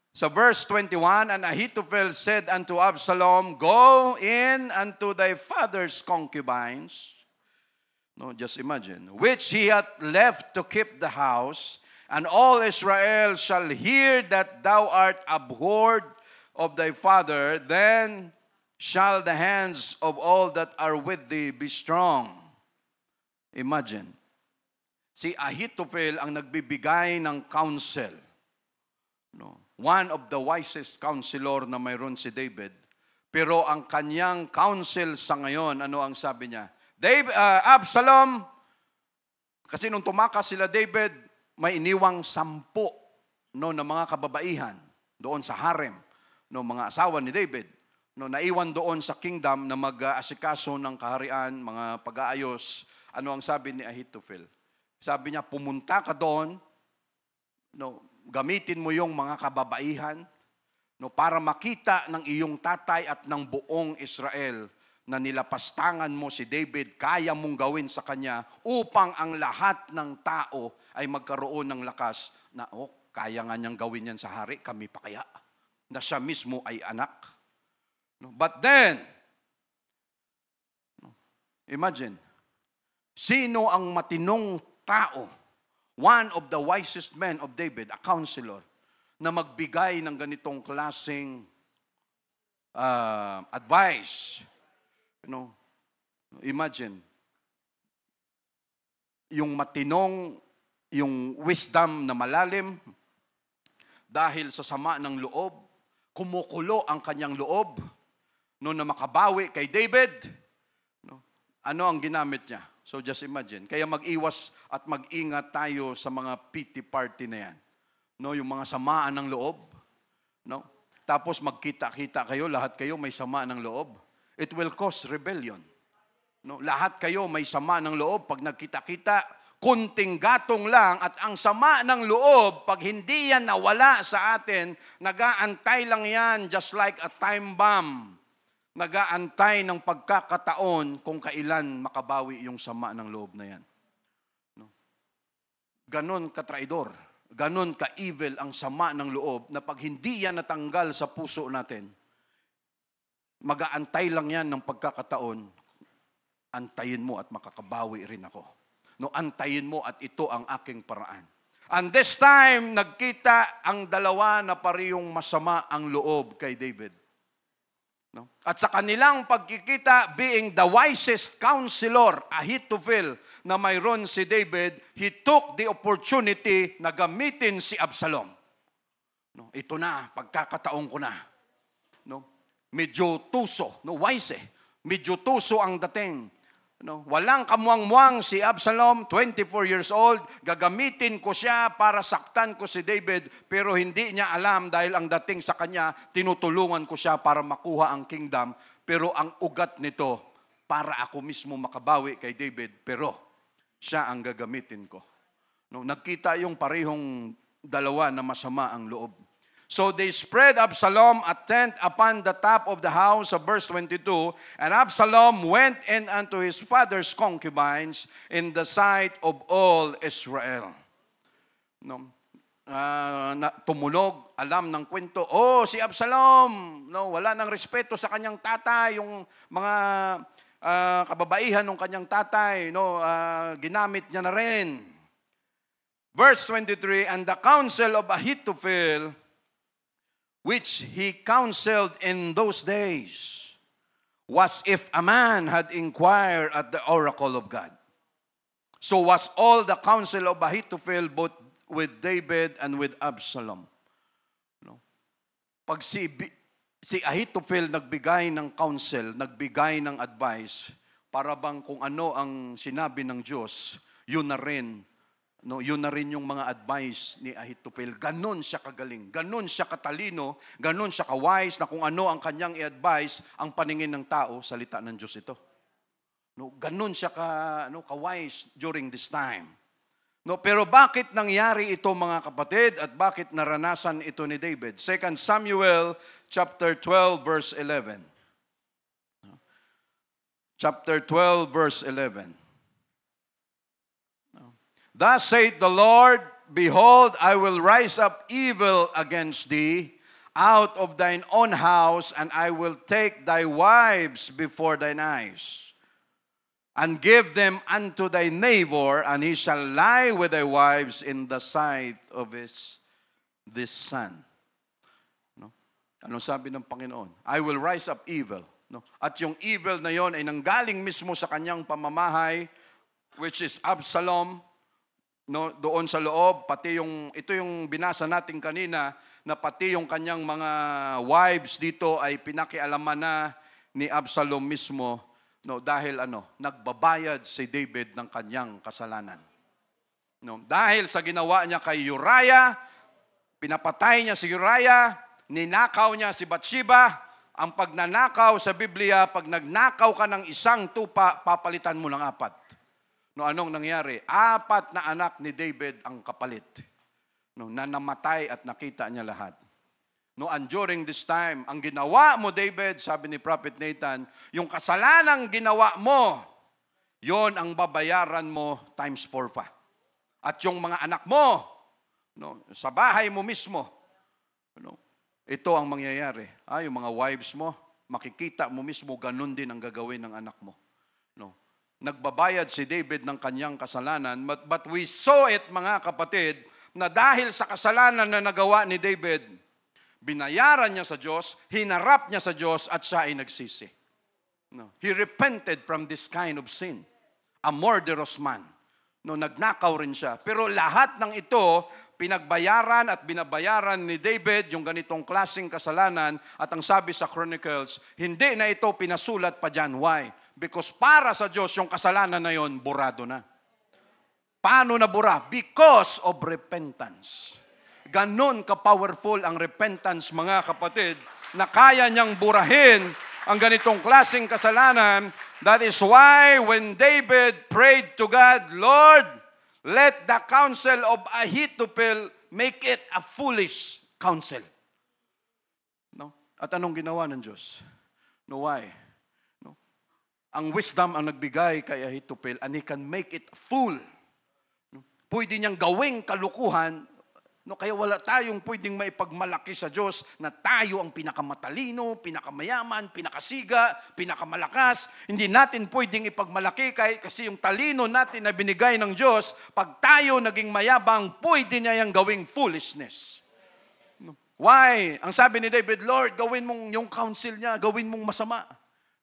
Sa verse 21, and Ahithophel said unto Absalom, go in unto thy father's concubines. No, just imagine, which he hath left to keep the house, and all Israel shall hear that thou art abhorred of thy father, then shall the hands of all that are with thee be strong. Imagine, si Ahithophel ang nagbibigay ng counsel. No, one of the wisest counselor na mayroon si David. Pero ang kanyang counsel sa ngayon, ano ang sabi niya? Absalom, kasi nung tumakas sila David, may iniwang 10 no, na mga kababaihan doon sa harem, no, mga asawa ni David. No, naiwan doon sa kingdom na mag-asikaso ng kaharian, mga pag-aayos. Ano ang sabi ni Ahithophel? Sabi niya, pumunta ka doon, no, gamitin mo yung mga kababaihan, no, para makita ng iyong tatay at ng buong Israel na nilapastangan mo si David, kaya mong gawin sa kanya upang ang lahat ng tao ay magkaroon ng lakas na, kaya nga niyang gawin yan sa hari, kami pa kaya? Na siya mismo ay anak. No, but then, imagine, sino ang matinong tao, one of the wisest men of David, a counselor, na magbigay ng ganitong klaseng advice. You know, imagine, yung matinong, yung wisdom na malalim, dahil sa sama ng loob, kumukulo ang kanyang loob, no, na makabawi kay David. No, ano ang ginamit niya? So just imagine. Kaya mag-iwas at mag-ingat tayo sa mga pity party na yan. No, yung mga samaan ng loob. No? Tapos magkita-kita kayo, lahat kayo may sama ng loob. It will cause rebellion. No, lahat kayo may sama ng loob. Pag nagkita-kita, kunting gatong lang at ang sama ng loob, pag hindi yan nawala sa atin, nag-aantay lang yan just like a time bomb. Nag-aantay ng pagkakataon kung kailan makabawi yung sama ng loob na yan. No? Ganon ka-traidor, ganon ka-evil ang sama ng loob na pag hindi yan natanggal sa puso natin, mag-aantay lang yan ng pagkakataon, antayin mo at makakabawi rin ako. No, antayin mo at ito ang aking paraan. And this time, nagkita ang dalawa na parehong masama ang loob kay David. No? At sa kanilang pagkikita, being the wisest counselor, Ahithophel, na mayroon si David, he took the opportunity na gamitin si Absalom. No? Ito na, pagkakataon ko na. No? Medyo tuso, no? Wise eh. Medyo tuso ang dating. No? Walang kamuang-muang si Absalom, 24 years old, gagamitin ko siya para saktan ko si David, pero hindi niya alam dahil ang dating sa kanya, tinutulungan ko siya para makuha ang kingdom, pero ang ugat nito, para ako mismo makabawi kay David, pero siya ang gagamitin ko. No? Nagkita yung parehong dalawa na masama ang loob. So they spread Absalom a tent upon the top of the house of verse 22, and Absalom went in unto his father's concubines in the sight of all Israel. No? Tumunog, alam ng kwento, oh, si Absalom, no, wala nang respeto sa kanyang tatay, yung mga kababaihan ng kanyang tatay, no, ginamit niya na rin. Verse 23, and the counsel of Ahithophel, which he counseled in those days, was if a man had inquired at the oracle of God. So was all the counsel of Ahithophel both with David and with Absalom. No? Pag si Ahithophel nagbigay ng counsel, nagbigay ng advice, para bang kung ano ang sinabi ng Diyos, yun na rin. No, yun na rin yung mga advice ni Ahithophel. Ganon siya kagaling, ganon siya katalino, ganon siya kawise na kung ano ang kanyang i-advise, ang paningin ng tao, salita ng Diyos ito. No, ganon siya kawise during this time. No, pero bakit nangyari ito mga kapatid at bakit naranasan ito ni David? 2 Samuel chapter 12 verse 11. Chapter 12 verse 11. Thus saith the Lord, behold, I will rise up evil against thee out of thine own house, and I will take thy wives before thine eyes, and give them unto thy neighbor, and he shall lie with thy wives in the sight of this son. No? Ano sabi ng Panginoon? I will rise up evil. No? At yung evil na yon ay nanggaling mismo sa kanyang pamamahay, which is Absalom. No, doon sa loob, pati ito yung binasa natin kanina, na pati yung kanyang mga wives dito ay pinakialaman na ni Absalom mismo, no, dahil nagbabayad si David ng kanyang kasalanan. No, dahil sa ginawa niya kay Uriah, pinapatay niya si Uriah, ninakaw niya si Bathsheba. Ang pagnanakaw sa Biblia, pag nagnakaw ka ng isang tupa, papalitan mo ng 4. No, anong nangyari? 4 na anak ni David ang kapalit. No, na namatay at nakita niya lahat. No, and during this time, ang ginawa mo, David, sabi ni Prophet Nathan, yung kasalanang ginawa mo, yon ang babayaran mo times 4 pa. At yung mga anak mo, no, sa bahay mo mismo, no, ito ang mangyayari. Yung mga wives mo, makikita mo mismo, ganun din ang gagawin ng anak mo. No. Nagbabayad si David ng kanyang kasalanan, but we saw it, mga kapatid, na dahil sa kasalanan na nagawa ni David, binayaran niya sa Diyos, hinarap niya sa Diyos, at siya ay nagsisi. No. He repented from this kind of sin. A murderous man. No, nagnakaw rin siya. Pero lahat ng ito, pinagbayaran at binabayaran ni David yung ganitong klaseng kasalanan, at ang sabi sa Chronicles, hindi na ito pinasulat pa dyan. Why? Because para sa Diyos, yung kasalanan na yon, burado na. Paano nabura? Because of repentance. Ganon ka-powerful ang repentance, mga kapatid, na kaya niyang burahin ang ganitong klaseng kasalanan. That is why when David prayed to God, Lord, let the counsel of Ahithophel make it a foolish counsel. No? At anong ginawa ng Diyos? No, why? Ang wisdom ang nagbigay kay Ahithophel, and he can make it fool. Pwede niyang gawing kalukuhan, no, kaya wala tayong pwedeng maipagmalaki sa Diyos na tayo ang pinakamatalino, pinakamayaman, pinakasiga, pinakamalakas. Hindi natin pwedeng ipagmalaki kasi yung talino natin na binigay ng Diyos, pag tayo naging mayabang, pwede niya yung gawing foolishness. No. Why? Ang sabi ni David, Lord, gawin mong yung counsel niya, gawin mong masama.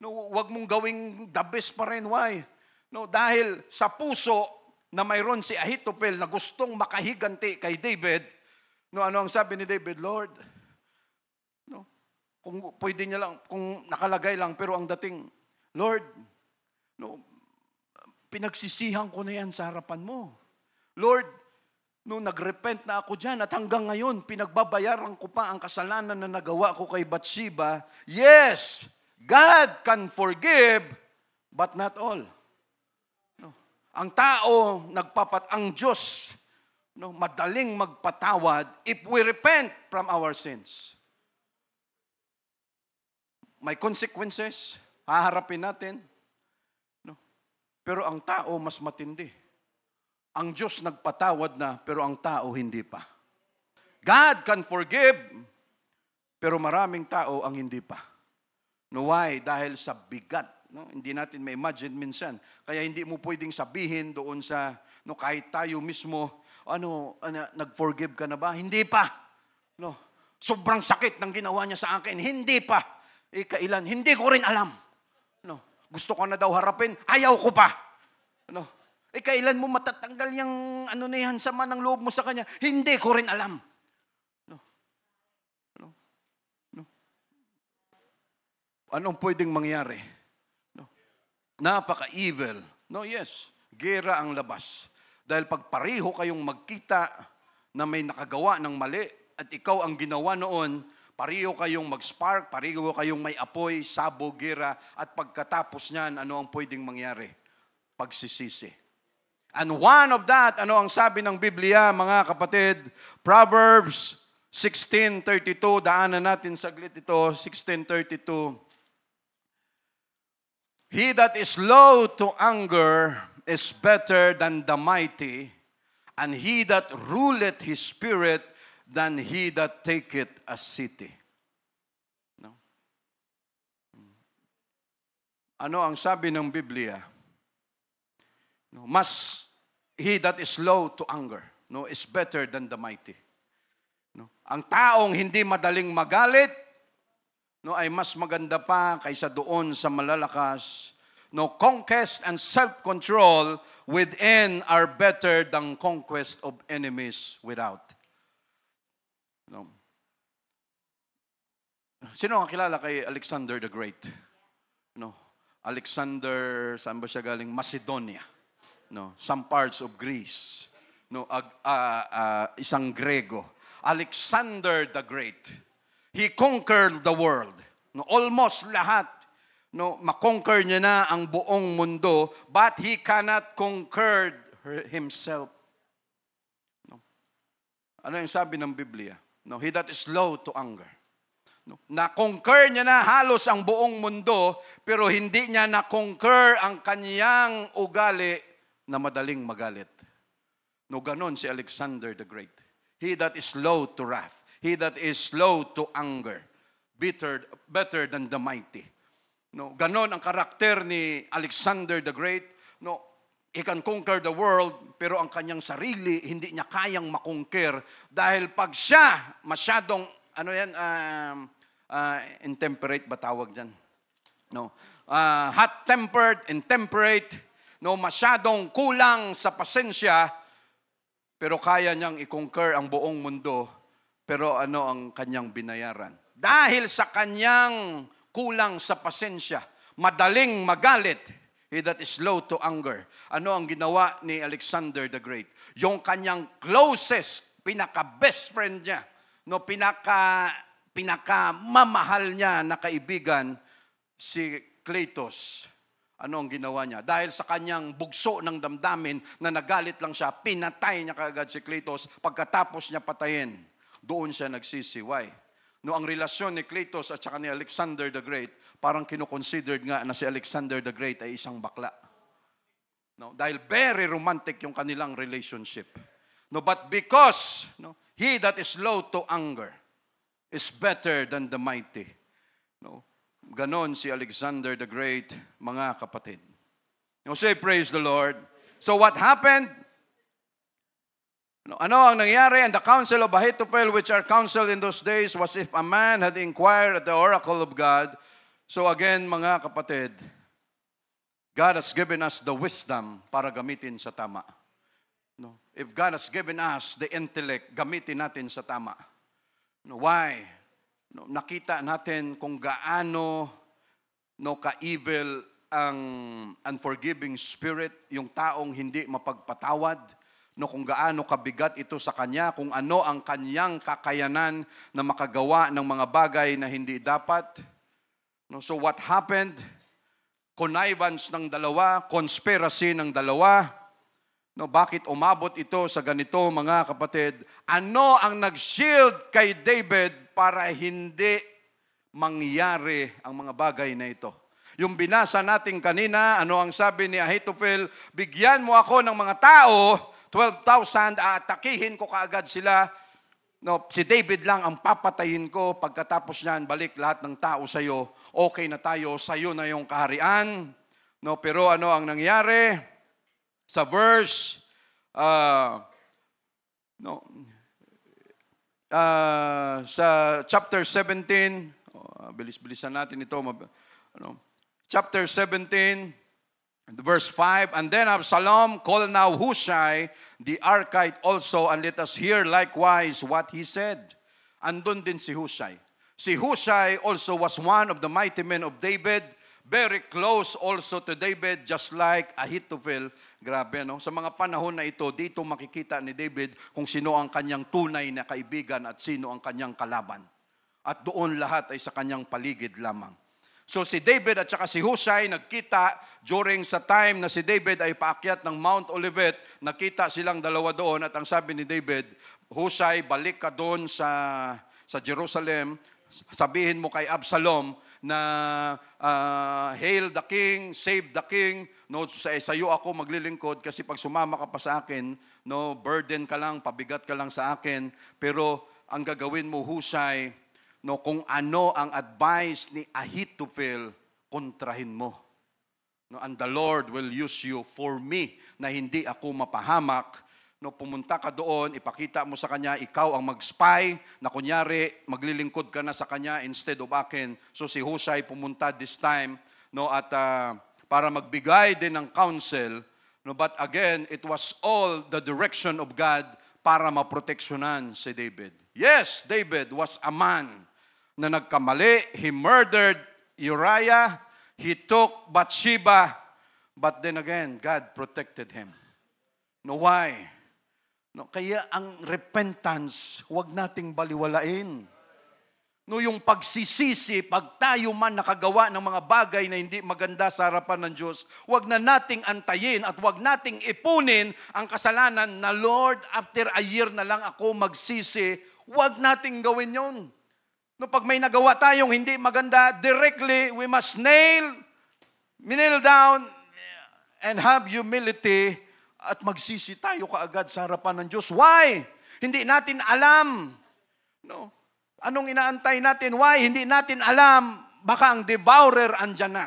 No, wag mong gawing the best pa rin. Why? No, dahil sa puso na mayroon si Ahithophel na gustong makahiganti kay David, no, ano ang sabi ni David? Lord, no, kung pwede niya lang, kung nakalagay lang, pero ang dating, Lord, no, pinagsisihan ko na yan sa harapan mo. Lord, no, nagrepent na ako dyan at hanggang ngayon, pinagbabayaran ko pa ang kasalanan na nagawa ko kay Bathsheba. Yes, God can forgive, but not all. No. Ang tao, ang Diyos, no, madaling magpatawad if we repent from our sins. May consequences, haharapin natin. No. Pero ang tao, mas matindi. Ang Diyos nagpatawad na, pero ang tao hindi pa. God can forgive, pero maraming tao ang hindi pa. No, why? Dahil sa bigat. No? Hindi natin ma-imagine minsan. Kaya hindi mo pwedeng sabihin doon sa, no, kahit tayo mismo, nag-forgive ka na ba? Hindi pa. No? Sobrang sakit ng ginawa niya sa akin. Hindi pa. Kailan? Hindi ko rin alam. No? Gusto ko na daw harapin, ayaw ko pa. No? Kailan mo matatanggal yung na yan, sama ng loob mo sa kanya? Hindi ko rin alam. No. No. No. Anong pwedeng mangyari? No. Napaka-evil. No, yes. Gera ang labas. Dahil pag pareho kayong magkita na may nakagawa ng mali at ikaw ang ginawa noon, pareho kayong mag-spark, pareho kayong may apoy, sabo, gera, at pagkatapos niyan, ano ang pwedeng mangyari? Pagsisisi. And one of that, ano ang sabi ng Biblia, mga kapatid? Proverbs 16:32, daanan natin saglit ito, 16:32. He that is slow to anger is better than the mighty, and he that ruleth his spirit than he that taketh a city. No? Ano ang sabi ng Biblia? No, he that is slow to anger, no, is better than the mighty. No, ang taong hindi madaling magalit, no, ay mas maganda pa kaysa doon sa malalakas. No, conquest and self-control within are better than conquest of enemies without. No. Sino ang kilala kay Alexander the Great? No, Alexander, saan ba siya galing? Macedonia. No, some parts of Greece. No, isang Grego. Alexander the Great. He conquered the world. No, almost lahat. No, makonquer niya na ang buong mundo, but he cannot conquer himself. No. Ano yung sabi ng Biblia? No, he that is slow to anger. No, na-conquer niya na halos ang buong mundo, pero hindi niya na-conquer ang kaniyang ugali na madaling magalit. No, ganon si Alexander the Great. He that is slow to wrath. He that is slow to anger. Better than the mighty. No, ganon ang karakter ni Alexander the Great. No, he can conquer the world, pero ang kanyang sarili, hindi niya kayang makonquer. Dahil pag siya masyadong, intemperate ba tawag dyan? No, hot-tempered, intemperate, no, masyadong kulang sa pasensya, pero kaya niyang i-conquer ang buong mundo, pero ano ang kanyang binayaran? Dahil sa kanyang kulang sa pasensya, madaling magalit, he that is slow to anger. Ano ang ginawa ni Alexander the Great? Yung kanyang closest, pinaka-best friend niya, no, pinaka-mamahal niya na kaibigan, si Cletus. Ano ang ginawa niya? Dahil sa kanyang bugso ng damdamin na nagalit lang siya, pinatay niya kaagad si Cletus. Pagkatapos niya patayin, doon siya nagsisiway. No, ang relasyon ni Cletus at saka ni Alexander the Great, parang kinoconsidered nga na si Alexander the Great ay isang bakla. No, dahil very romantic yung kanilang relationship. No, but because he that is slow to anger is better than the mighty. No, ganon si Alexander the Great, mga kapatid. You say, praise the Lord. So what happened? Ano ang nangyari? And the counsel of Ahithophel, which are counsel in those days, was if a man had inquired at the oracle of God. So again, mga kapatid, God has given us the wisdom para gamitin sa tama. No? If God has given us the intellect, gamitin natin sa tama. No, why? No, nakita natin kung gaano ka-evil ang unforgiving spirit, yung taong hindi mapagpatawad, kung gaano kabigat ito sa kanya, kung ano ang kanyang kakayanan na makagawa ng mga bagay na hindi dapat. So what happened? Connivance ng dalawa, conspiracy ng dalawa. Bakit umabot ito sa ganito, mga kapatid? Ano ang nag-shield kay David para hindi mangyari ang mga bagay na ito? Yung binasa natin kanina, ano ang sabi ni Ahithophel? Bigyan mo ako ng mga tao, 12,000, atakihin ko kaagad sila. Si David lang ang papatayin ko. Pagkatapos niyan, balik lahat ng tao sa iyo. Okay na tayo, sa iyo na yung kaharian. Pero ano ang nangyari? Sa verse, sa chapter 17, bilis-bilisan natin ito. Chapter 17, verse 5, and then Absalom called now Hushai, the Archite also, and let us hear likewise what he said. Andun din si Hushai. Si Hushai also was one of the mighty men of David, very close also to David, just like Ahithophel. Grabe, no? Sa mga panahon na ito, dito makikita ni David kung sino ang kanyang tunay na kaibigan at sino ang kanyang kalaban. At doon lahat ay sa kanyang paligid lamang. So si David at saka si Hushai nagkita during sa time na si David ay paakyat ng Mount Olivet. Nakita silang dalawa doon at ang sabi ni David, Hushai, balik ka doon sa Jerusalem. Sabihin mo kay Absalom na hail the king, save the king. Sa iyo ako maglilingkod kasi pag sumama ka pa sa akin, burden ka lang, pabigat ka lang sa akin. Pero ang gagawin mo, Hushai, kung ano ang advice ni Ahithophel, kontrahin mo. And the Lord will use you for me na hindi ako mapahamak. Pumunta ka doon, ipakita mo sa kanya, ikaw ang mag-spy, na kunyari, maglilingkod ka na sa kanya instead of akin. So si Hushai pumunta this time, at para magbigay din ng counsel. But again, it was all the direction of God para maproteksyonan si David. Yes, David was a man na nagkamali. He murdered Uriah. He took Bathsheba. But then again, God protected him. Why? Kaya ang repentance, huwag nating baliwalain. Yung pagsisisi, pag tayo man nakagawa ng mga bagay na hindi maganda sa harapan ng Diyos, huwag na nating antayin at huwag nating ipunin ang kasalanan na, Lord, after a year na lang ako magsisi, huwag nating gawin yon. Pag may nagawa tayong hindi maganda, directly, we must kneel down and have humility at magsisi tayo kaagad sa harapan ng Diyos. Why? Hindi natin alam. Anong inaantay natin? Why? Hindi natin alam. Baka ang devourer andyan na.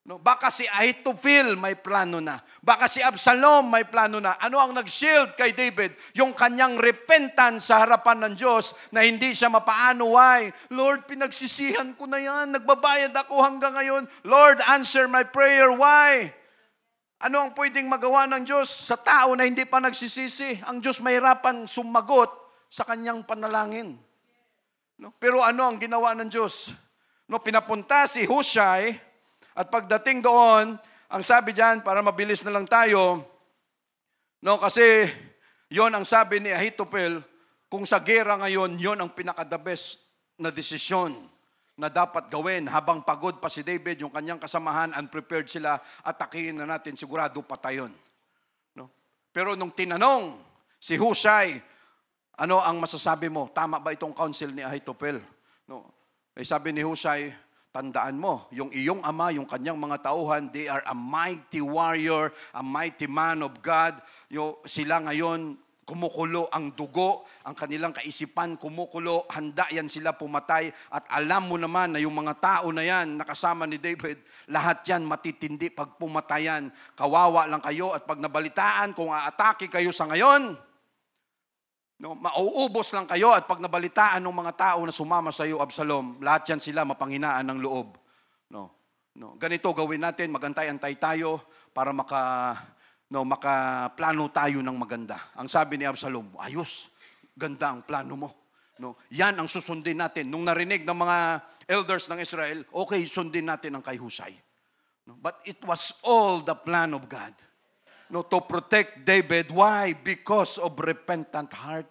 Baka si Ahithophel may plano na. Baka si Absalom may plano na. Ano ang nag-shield kay David? Yung kanyang repentance sa harapan ng Diyos na hindi siya mapaano. Why? Lord, pinagsisihan ko na yan. Nagbabayad ako hanggang ngayon. Lord, answer my prayer. Why? Ano ang pwedeng magawa ng Diyos sa tao na hindi pa nagsisisi? Ang Diyos mahirapan sumagot sa kanyang panalangin. Pero ano ang ginawa ng Diyos? Pinapunta si Hushai. At pagdating doon, ang sabi diyan, para mabilis na lang tayo, kasi yon ang sabi ni Ahithophel, kung sa gera ngayon, yon ang pinaka-the best na desisyon na dapat gawin habang pagod pa si David, yung kanyang kasamahan, unprepared sila, atakihin na natin, sigurado patayon. Pero nung tinanong si Hushai, ano ang masasabi mo? Tama ba itong counsel ni Ahithophel? Sabi ni Hushai, tandaan mo, yung iyong ama, yung kanyang mga tauhan, they are a mighty warrior, a mighty man of God. Sila ngayon, kumukulo ang dugo, ang kanilang kaisipan kumukulo, handa yan sila pumatay. At alam mo naman na yung mga tao na yan, nakasama ni David, lahat yan matitindi pag pumatayan. Kawawa lang kayo at pag nabalitaan kung aatake kayo sa ngayon, No, mauubos lang kayo at pag nabalitaan ng mga tao na sumama sa iyo, Absalom, lahat yan sila mapanghinaan ng loob. No. No, ganito gawin natin, magantay-antay tayo para makaplano tayo ng maganda. Ang sabi ni Absalom, ayos, ganda ang plano mo. No, yan ang susundin natin. Nung narinig ng mga elders ng Israel, okay, sundin natin ang kay Husay. No, but it was all the plan of God. No, to protect David. Why? Because of repentant heart.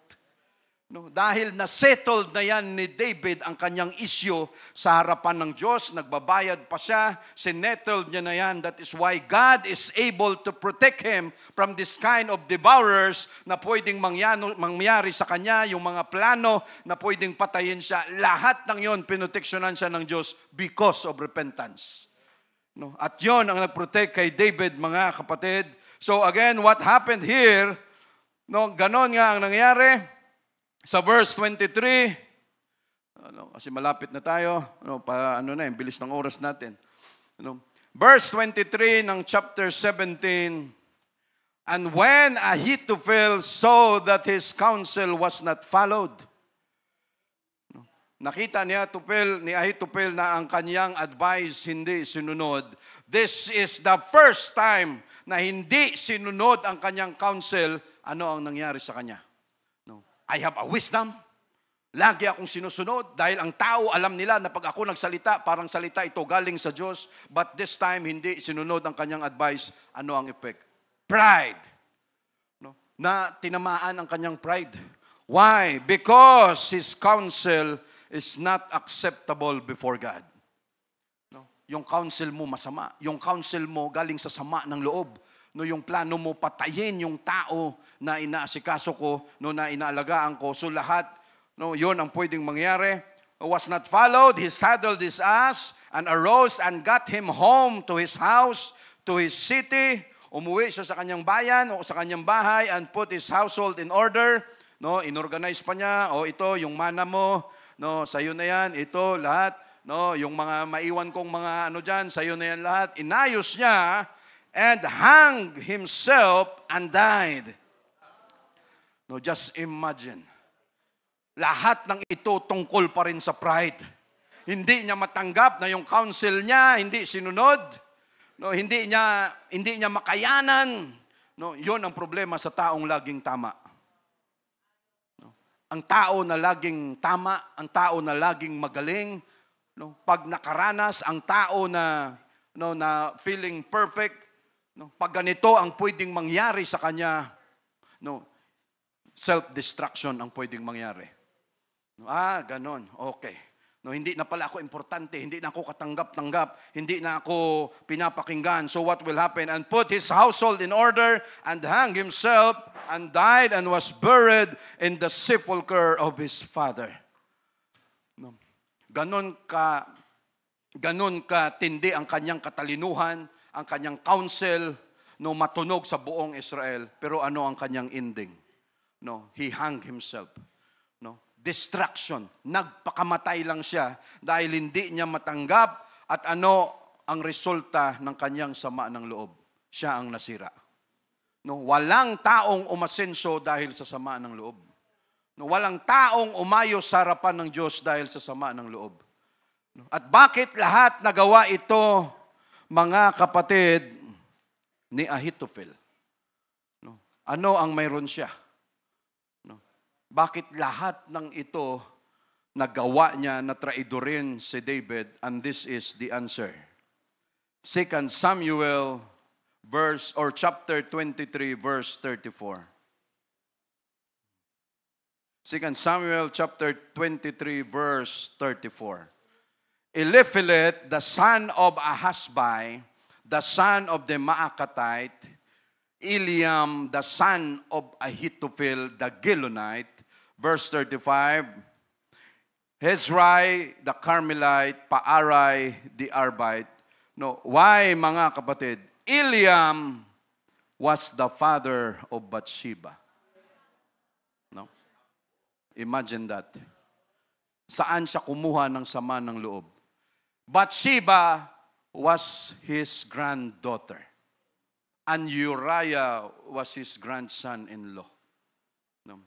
No, dahil na-settled na yan ni David ang kanyang issue sa harapan ng Diyos, nagbabayad pa siya, sinettled niya na yan. That is why God is able to protect him from this kind of devourers na pwedeng mangyari sa kanya, yung mga plano na pwedeng patayin siya. Lahat ng yon pinoteksyonan siya ng Diyos because of repentance. No, at yon ang nag-protect kay David, mga kapatid. So again, what happened here, no, ganon nga ang nangyari. Sa verse 23, kasi malapit na tayo, bilis ng oras natin. Verse 23 ng chapter 17, and when Ahithophel saw that his counsel was not followed, nakita ni Ahithophel na ang kanyang advice hindi sinunod. This is the first time na hindi sinunod ang kanyang counsel. Ano ang nangyari sa kanya? I have a wisdom. Lagi akong sinusunod dahil ang tao alam nila na pag ako nagsalita, parang salita ito galing sa Diyos. But this time, hindi sinunod ang kanyang advice. Ano ang effect? Pride. No? Na tinamaan ang kanyang pride. Why? Because his counsel is not acceptable before God. No? Yung counsel mo masama. Yung counsel mo galing sa sama ng loob. No, yung plano mo patayin yung tao na inaasikaso ko, no, na inaalagaan ko. So lahat, no, yon ang pwedeng mangyari. Was not followed, he saddled his ass and arose and got him home to his house, to his city. Umuwi siya sa kanyang bayan o sa kanyang bahay and put his household in order. No, inorganize pa niya, ito yung mana mo, no, sayo na yan, ito lahat, no, yung mga maiwan kong mga diyan, sayo na yan lahat. Inayos niya and hung himself and died. No, just imagine. Lahat ng ito tungkol pa rin sa pride. Hindi niya matanggap na yung counsel niya hindi sinunod. No, hindi niya makayanan. No, 'yon ang problema sa taong laging tama. No, ang tao na laging tama, ang tao na laging magaling, no, pag nakaranas ang tao na na feeling perfect, no, pag ganito ang pwedeng mangyari sa kanya, no, self-destruction ang pwedeng mangyari. Ganon, okay. No, hindi na pala ako importante, hindi na ako katanggap-tanggap, hindi na ako pinapakinggan. So what will happen? And put his household in order and hung himself and died and was buried in the sepulcher of his father. No. Ganon ka tindi ang kanyang katalinuhan, ang kanyang counsel, no, matunog sa buong Israel. Pero ano ang kanyang ending? No, he hung himself. No, distraction. Nagpakamatay lang siya dahil hindi niya matanggap at ano ang resulta ng kanyang sama ng loob. Siya ang nasira. No, walang taong umasenso dahil sa sama ng loob. No, walang taong umayos sa harapan ng Diyos dahil sa sama ng loob. No, at bakit lahat nagawa ito, mga kapatid, ni Ahithophel? No? Ano ang mayroon siya? No? Bakit lahat ng ito nagawa niya na traidorin si David? And this is the answer. 2 Samuel chapter 23 verse 34. 2 Samuel chapter 23 verse 34. Eliphelet, the son of Ahasbai, the son of the Maacatite, Eliam, the son of Ahithophel, the Gilonite, verse 35, Hezrai, the Carmelite, Paarai, the Arbite. No, why, mga kapatid? Eliam was the father of Bathsheba. No? Imagine that. Saan siya kumuha ng sama ng loob? Bathsheba was his granddaughter. And Uriah was his grandson-in-law. No?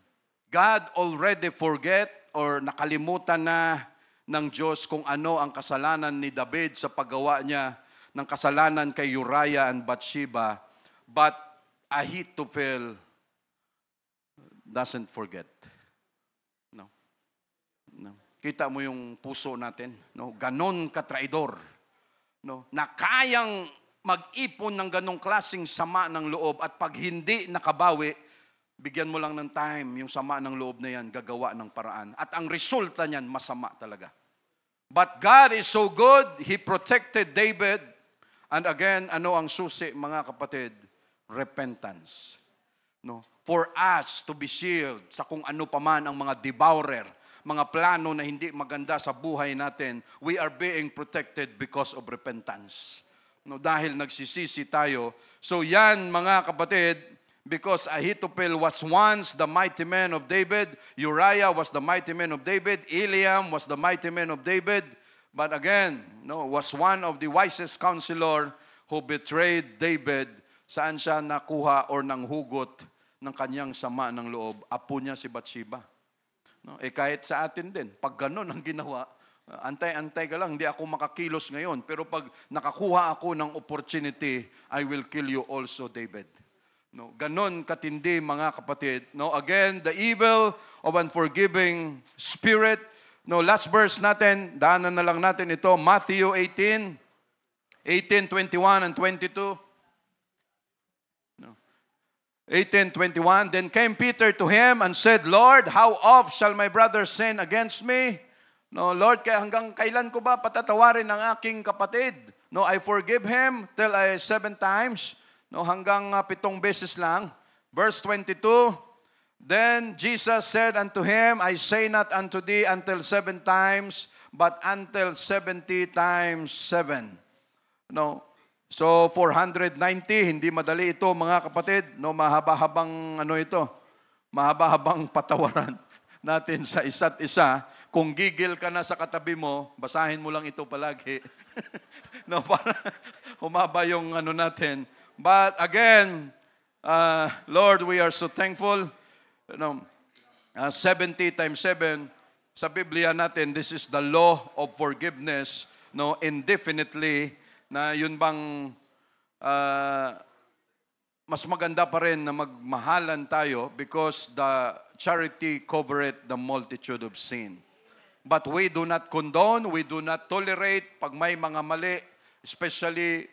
God already forget or nakalimutan na ng Diyos kung ano ang kasalanan ni David sa paggawa niya ng kasalanan kay Uriah and Bathsheba. But Ahithophel doesn't forget. No. No. Kita mo yung puso natin, no? Ganon katraidor, no? Na kayang mag-ipon ng ganong klaseng sama ng loob at pag hindi nakabawi, bigyan mo lang ng time, yung sama ng loob na yan, gagawa ng paraan. At ang resulta niyan, masama talaga. But God is so good, He protected David. And again, ano ang susi, mga kapatid? Repentance. No? For us to be shielded sa kung ano paman ang mga devourer, mga plano na hindi maganda sa buhay natin, we are being protected because of repentance. No, dahil nagsisisi tayo. So yan, mga kapatid, because Ahithophel was once the mighty man of David, Uriah was the mighty man of David, Eliam was the mighty man of David, but again, no, was one of the wisest counselor who betrayed David. Saan siya nakuha or nanghugot ng kanyang sama ng loob? Apo niya si Bathsheba. No, kahit sa atin din, pag ganun ang ginawa, antay-antay ka lang, hindi ako makakilos ngayon. Pero pag nakakuha ako ng opportunity, I will kill you also, David. No, ganon katindi, mga kapatid. No, again, the evil of unforgiving spirit. No, last verse natin, daanan na lang natin ito, Matthew 18, 21 and 22. No. 18:21, then came Peter to him and said, Lord, how oft shall my brother sin against me? No, Lord, hanggang kailan ko ba patatawarin ang aking kapatid? No, I forgive him till 7 times. No, hanggang 7 beses lang. Verse 22, then Jesus said unto him, I say not unto thee until 7 times, but until 70 times 7. No, so 490, hindi madali ito, mga kapatid. No, mahaba-habang ito, mahaba-habang patawaran natin sa isa't isa. Kung gigil ka na sa katabi mo, basahin mo lang ito palagi. No, para humaba yung natin. But again, Lord, we are so thankful. 70 times 7, sa Biblia natin, this is the law of forgiveness. No, indefinitely, na yun bang mas maganda pa rin na magmahalan tayo because the charity covereth the multitude of sin. But we do not condone, we do not tolerate pag may mga mali, especially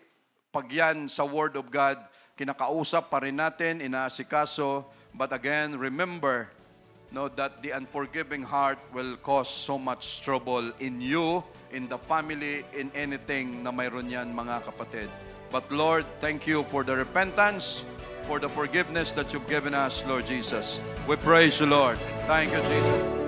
pag yan sa Word of God, kinakausap pa rin natin, inaasikaso. But again, remember, no, that the unforgiving heart will cause so much trouble in you, in the family, in anything na mayroon yan, mga kapatid. But Lord, thank you for the repentance, for the forgiveness that you've given us, Lord Jesus. We praise you, Lord. Thank you, Jesus.